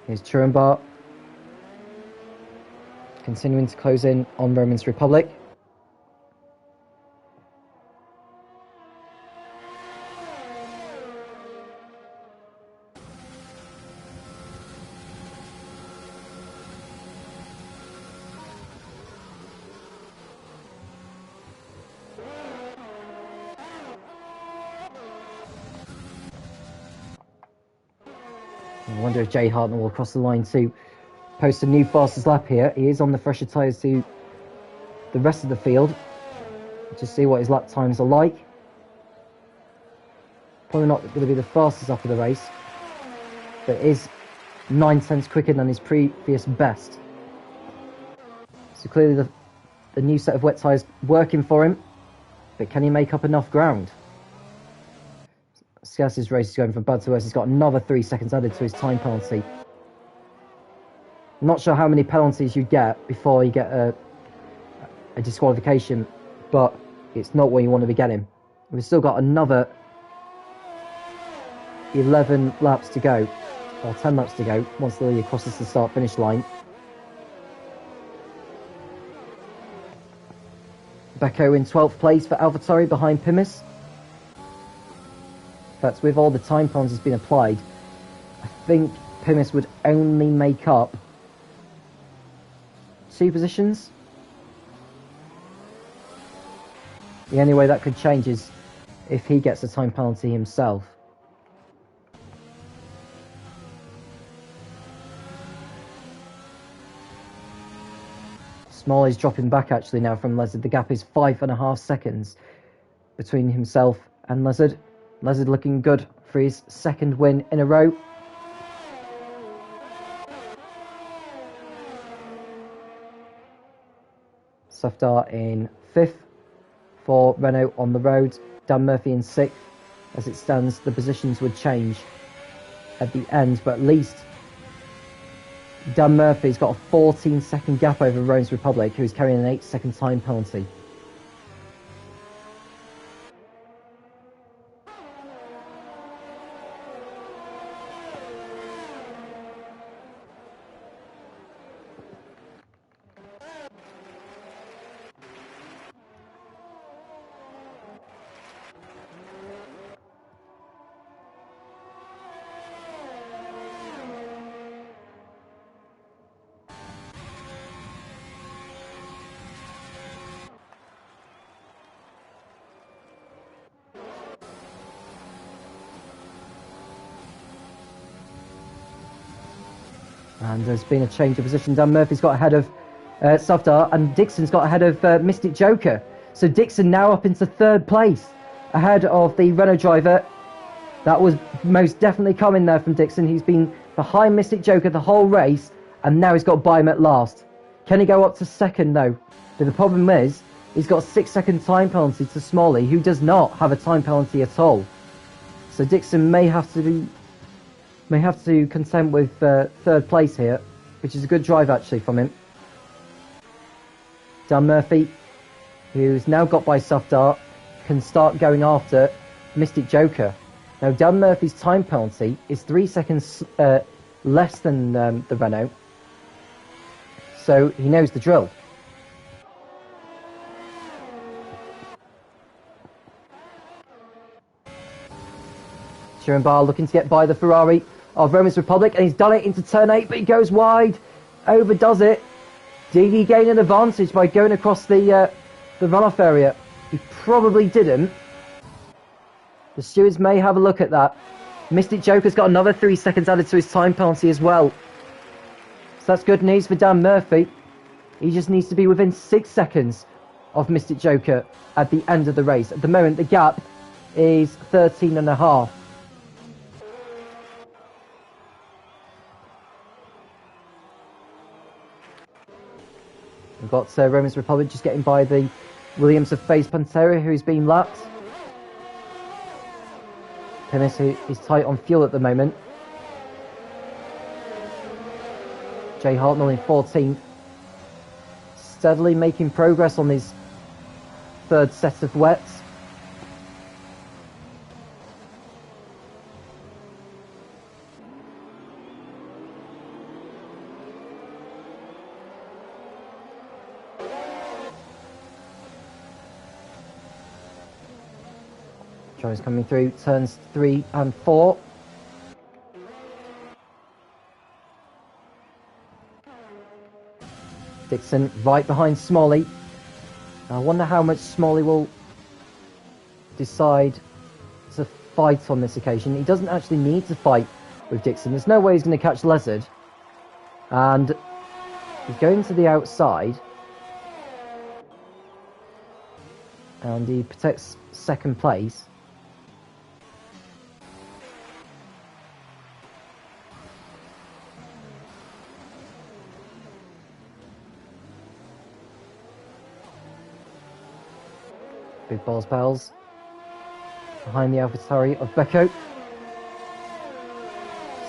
Here's Churenbart continuing to close in on Roman's Republic. I wonder if Jay Hartnell will cross the line to post a new fastest lap here. He is on the fresher tyres to the rest of the field. Just see what his lap times are like. Probably not going to be the fastest lap of the race, but it is 9 tenths quicker than his previous best. So clearly the new set of wet tyres working for him, but can he make up enough ground? Scars's race is going from bad to worse. He's got another 3 seconds added to his time penalty. I'm not sure how many penalties you get before you get a disqualification, but it's not what you want to be getting. We've still got another 11 laps to go, or 10 laps to go, once Lilya crosses the start-finish line. Beko in 12th place for AlphaTauri behind Pimis. In fact, with all the time penalties being applied, I think Pimis would only make up 2 positions. The only way that could change is if he gets a time penalty himself. Smalley's dropping back actually now from Lezard. The gap is 5.5 seconds between himself and Lezard. Lezard looking good for his 2nd win in a row. Safdar in 5th for Renault on the road. Dan Murphy in 6th. As it stands, the positions would change at the end, but at least Dan Murphy's got a 14-second gap over Rome's Republic, who's carrying an 8-second time penalty. And there's been a change of position. Dan Murphy's got ahead of Safdar, and Dixon's got ahead of Mystic Joker. So Dixon now up into 3rd place, ahead of the Renault driver. That was most definitely coming there from Dixon. He's been behind Mystic Joker the whole race, and now he's got by him at last. Can he go up to 2nd? No. But the problem is, he's got a 6-second time penalty to Smalley, who does not have a time penalty at all. So Dixon may have to contend with 3rd place here, which is a good drive actually from him. Dan Murphy, who's now got by Safdar, can start going after Mystic Joker. Now Dan Murphy's time penalty is 3 seconds less than the Renault, so he knows the drill. Bar looking to get by the Ferrari of Rome's Republic, and he's done it into turn 8, but he goes wide, overdoes it. Did he gain an advantage by going across the runoff area? He probably didn't. The stewards may have a look at that. Mystic Joker's got another 3 seconds added to his time penalty as well. So that's good news for Dan Murphy. He just needs to be within 6 seconds of Mystic Joker at the end of the race. At the moment, the gap is 13.5. We've got Rome's Republic just getting by the Williams of FaZe Pantera, who's been lapped. Pimis, who is tight on fuel at the moment. Jay Hartnell in 14th. Steadily making progress on his 3rd set of wets. Drivers coming through turns 3 and 4. Dixon right behind Smalley. I wonder how much Smalley will decide to fight on this occasion. He doesn't actually need to fight with Dixon. There's no way he's going to catch Lezard. And he's going to the outside. And he protects 2nd place. Big Balls Bells behind the AlphaTauri of Becco.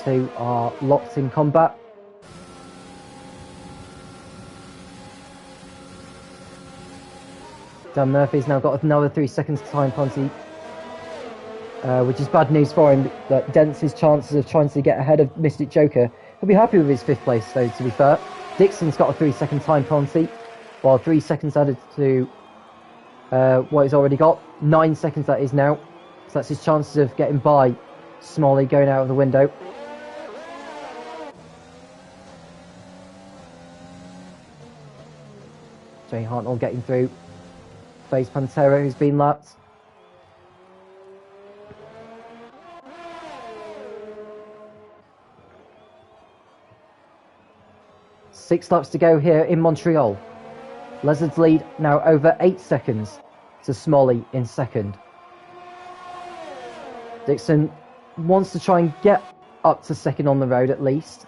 Two are locked in combat. Dan Murphy's now got another 3 seconds time penalty, which is bad news for him. That dents his chances of trying to get ahead of Mystic Joker. He'll be happy with his 5th place, though, to be fair. Dixon's got a 3-second time penalty, while 3 seconds added to what he's already got. 9 seconds that is now. So that's his chances of getting by Smalley going out of the window. Jay Hartnell getting through. Face Pantera, who's been lapped. Six laps to go here in Montreal. Lizard's lead now over 8 seconds to Smalley in second. Dixon wants to try and get up to second on the road at least.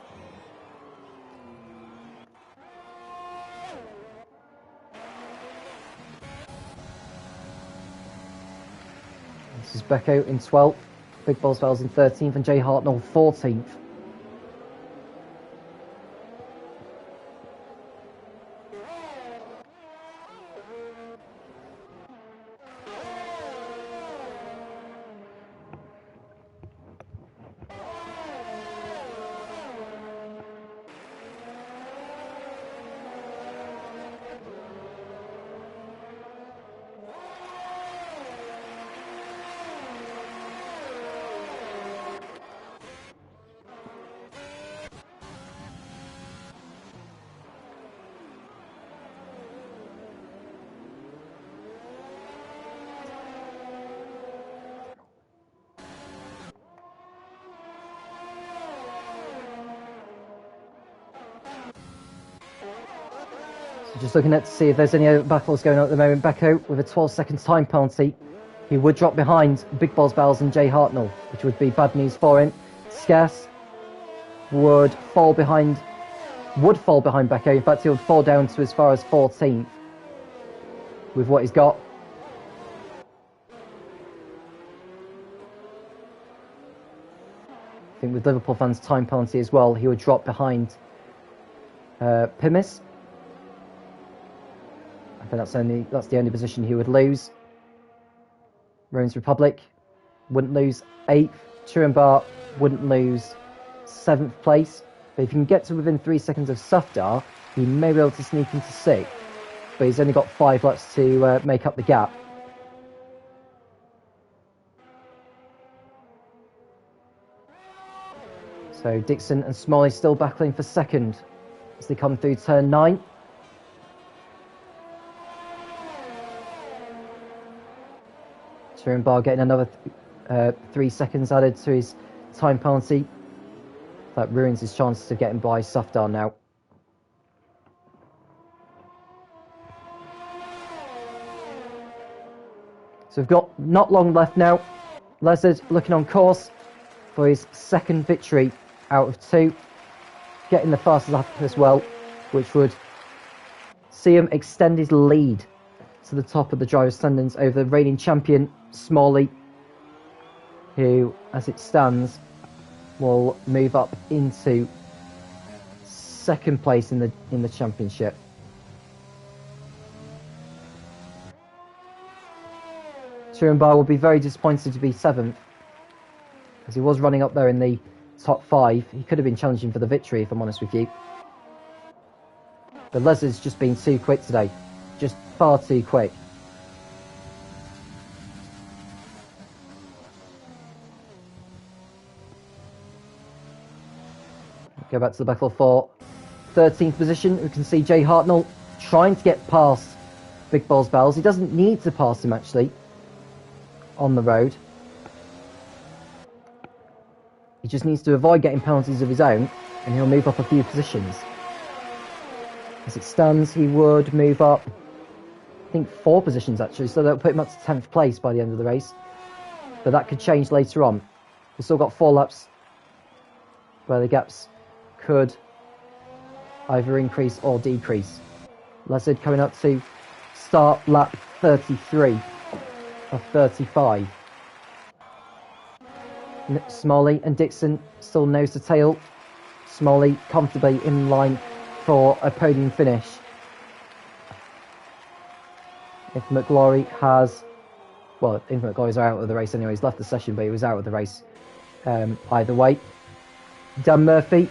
This is Becco in 12th, Big Balls Bells in 13th, and Jay Hartnell 14th. Just looking at to see if there's any other battles going on at the moment. Becco with a 12-second time penalty. He would drop behind Big Balls Bells and Jay Hartnell, which would be bad news for him. Scarce would fall behind Becco. In fact, he would fall down to as far as 14th with what he's got. I think with Liverpool fans' time penalty as well, he would drop behind Pimis. I think that's the only position he would lose. Rowan's Republic wouldn't lose 8th. Turenbar wouldn't lose 7th place. But if you can get to within 3 seconds of Sufdar, he may be able to sneak into 6th. But he's only got 5 laps to make up the gap. So Dixon and Smalley still battling for second as they come through turn 9. Turenbar getting another 3 seconds added to his time penalty. That ruins his chances of getting by Sufdar now. So we've got not long left now. Lizard looking on course for his second victory out of 2. Getting the fastest lap as well, which would see him extend his lead to the top of the driver's standings over the reigning champion Smalley, who, as it stands, will move up into second place in the championship. Turenbar will be very disappointed to be 7th, as he was running up there in the top 5. He could have been challenging for the victory, if I'm honest with you. But Lizard's just been too quick today. Just far too quick. Go back to the battle for 13th position. We can see Jay Hartnell trying to get past Big Balls Bells. He doesn't need to pass him, actually, on the road. He just needs to avoid getting penalties of his own, and he'll move up a few positions. As it stands, he would move up, I think, 4 positions, actually, so that'll put him up to 10th place by the end of the race. But that could change later on. We've still got 4 laps where the gaps could either increase or decrease. Lizard coming up to start lap 33. of 35. Smalley and Dixon still nose to tail. Smalley comfortably in line for a podium finish. If McGlory has... Well, if McGlory's out of the race anyway, he's left the session, but he was out of the race either way. Dan Murphy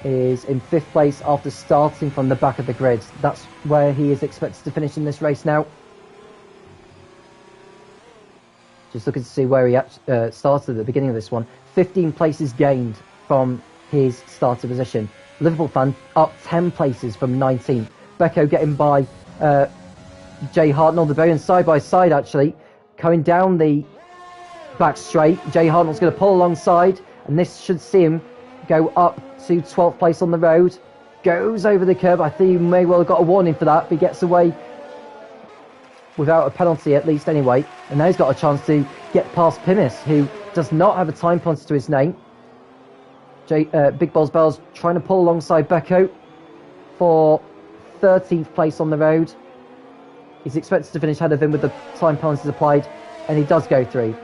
is in 5th place after starting from the back of the grid. That's where he is expected to finish in this race now. Just looking to see where he started at the beginning of this one. 15 places gained from his starter position. Liverpool fan up 10 places from 19th. Becco getting by Jay Hartnell. They're very side by side actually. Coming down the back straight. Jay Hartnell's going to pull alongside, and this should see him go up to 12th place on the road. Goes over the curb. I think he may well have got a warning for that, but he gets away without a penalty at least anyway. And now he's got a chance to get past Pimis, who does not have a time penalty to his name. Big Balls Bells trying to pull alongside Becco for 13th place on the road. He's expected to finish ahead of him with the time penalties applied, and he does go through.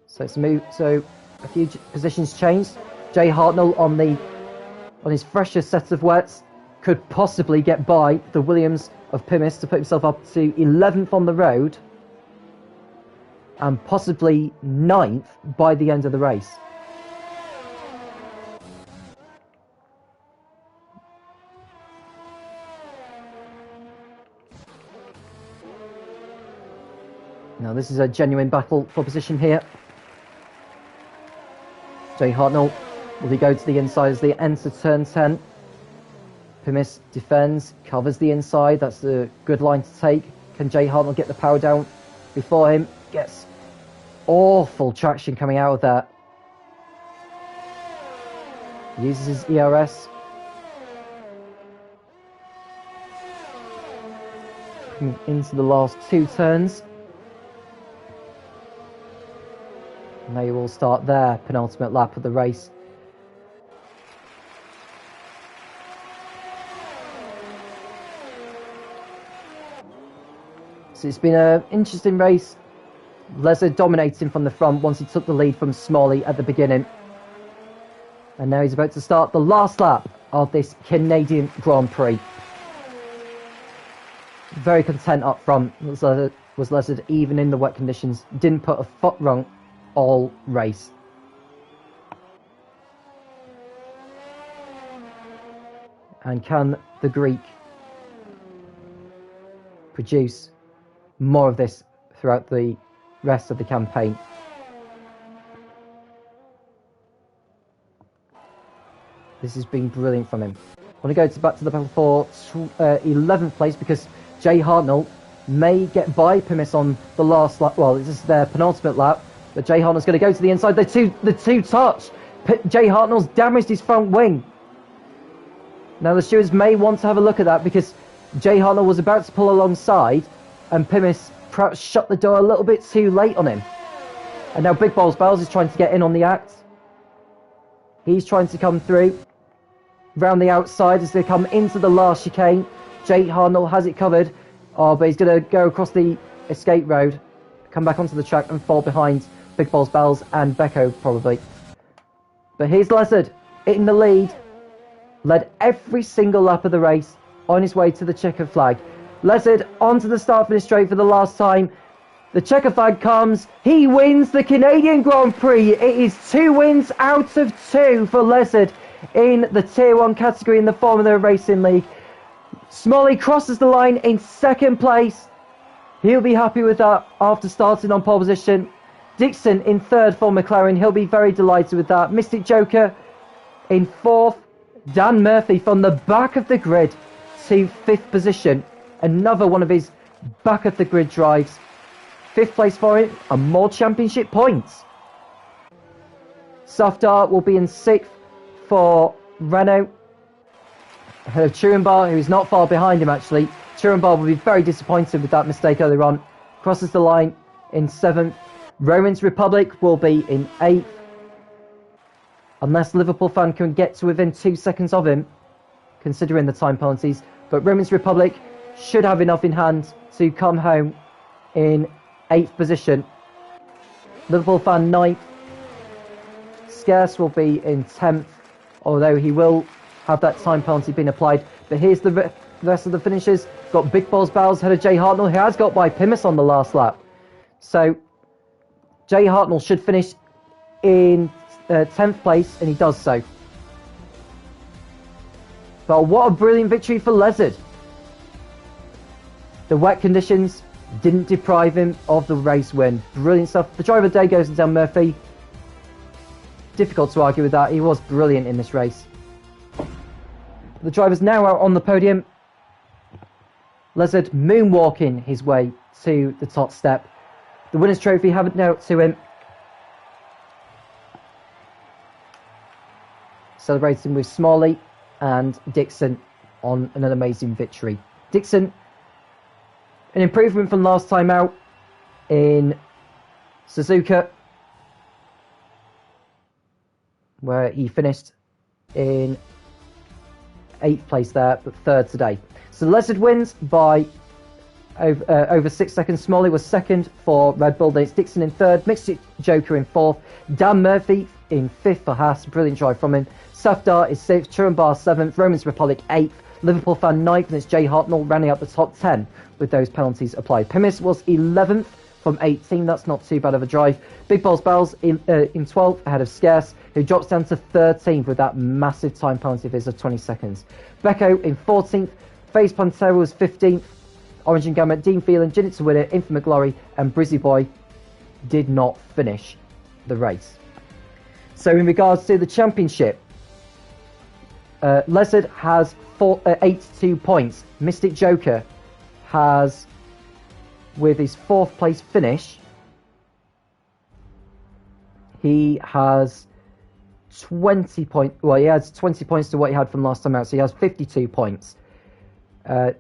So it's moved. So a few positions changed. Jay Hartnell on his freshest set of wets could possibly get by the Williams of Pimis to put himself up to 11th on the road and possibly 9th by the end of the race. Now this is a genuine battle for position here. Jay Hartnell, will he go to the inside as they enter turn 10? Pimis defends, covers the inside. That's a good line to take. Can Jay Hartnell get the power down before him? Gets awful traction coming out of that. Uses his ERS. Into the last 2 turns. And they will start their penultimate lap of the race. So it's been an interesting race. Lesser dominating from the front once he took the lead from Smalley at the beginning. And now he's about to start the last lap of this Canadian Grand Prix. Very content up front. Was Lesser even in the wet conditions. Didn't put a foot wrong all race. And can the Greek produce more of this throughout the rest of the campaign? This has been brilliant from him. I want to go back to the battle for 11th place because Jay Hartnell may get by Pimis on the last lap. Well, this is their penultimate lap, but Jay Hartnell's going to go to the inside. The two touch. Jay Hartnell's damaged his front wing. Now the stewards may want to have a look at that because Jay Hartnell was about to pull alongside and Pimis perhaps shut the door a little bit too late on him. And now Big Balls Bells is trying to get in on the act. He's trying to come through round the outside as they come into the last chicane. Jay Hartnell has it covered. Oh, but he's going to go across the escape road, come back onto the track and fall behind Big Balls Bells and Becco probably. But here's Lessard in the lead. Led every single lap of the race on his way to the checkered flag. Lessard onto the start finish straight for the last time. The checker flag comes. He wins the Canadian Grand Prix. It is 2 wins out of 2 for Lessard in the Tier 1 category in the Formula Racing League. Smalley crosses the line in 2nd place. He'll be happy with that after starting on pole position. Dixon in 3rd for McLaren. He'll be very delighted with that. Mystic Joker in 4th. Dan Murphy from the back of the grid to 5th position. Another one of his back of the grid drives. 5th place for him and more championship points. Safdar will be in 6th for Renault. Churenbar, who's not far behind him actually. Churenbar will be very disappointed with that mistake earlier on. Crosses the line in 7th. Romans Republic will be in 8th. Unless Liverpool fan can get to within 2 seconds of him, considering the time penalties. But Romans Republic should have enough in hand to come home in 8th position. Liverpool fan 9th. Scarce will be in 10th, although he will have that time penalty being applied. But here's the rest of the finishers. Got Big Balls Bowles ahead of Jay Hartnell, who has got by Pimis on the last lap. So Jay Hartnell should finish in 10th place, and he does so. But what a brilliant victory for Lezard. The wet conditions didn't deprive him of the race win. Brilliant stuff. The driver of the day goes to Dan Murphy. Difficult to argue with that. He was brilliant in this race. The driver's now out on the podium. Lezard moonwalking his way to the top step. The winner's trophy handed out to him. Celebrating with Smalley and Dixon on an amazing victory. Dixon, an improvement from last time out in Suzuka, where he finished in 8th place there, but 3rd today. So Lezard wins by over 6 seconds. Smalley was 2nd for Red Bull. Then it's Dixon in 3rd. Mixed Joker in 4th. Dan Murphy in 5th for Haas. Brilliant drive from him. Safdar is 6th. Churumbar 7th. Romans Republic 8th. Liverpool fan 9th. And it's Jay Hartnell rounding out the top 10 with those penalties applied. Pimis was 11th from 18. That's not too bad of a drive. Big Balls Bowles in 12th ahead of Scarce, who drops down to 13th with that massive time penalty of his of 20 seconds. Becco in 14th. FaZe Pantera was 15th. Orange and Gamma, Dean Phelan, Jinnit to Winner, Infant McGlory, and Brizzy Boy did not finish the race. So in regards to the championship, Lezard has 82 points. Mystic Joker has, with his 4th place finish, he has 20 points. Well, he has 20 points to what he had from last time out, so he has 52 points.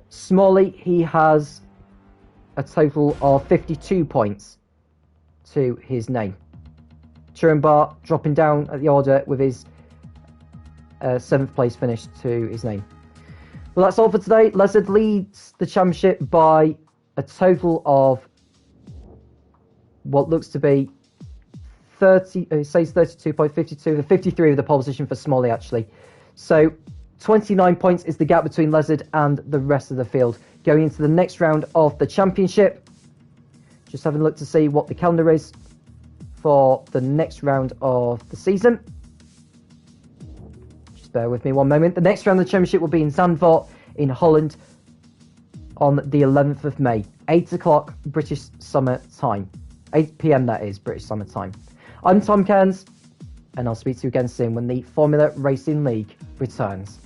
Smalley, he has a total of 52 points to his name. Churumbar dropping down at the order with his 7th place finish to his name. Well, that's all for today. Lezard leads the championship by a total of what looks to be 30. It says 32.52. The 53 of the pole position for Smalley, actually. So 29 points is the gap between Lezard and the rest of the field. Going into the next round of the championship. Just having a look to see what the calendar is for the next round of the season. Just bear with me one moment. The next round of the championship will be in Zandvoort in Holland on the 11th of May. 8 o'clock British Summer Time. 8 p.m. that is, British Summer Time. I'm Tom Cairns, and I'll speak to you again soon when the Formula Racing League returns.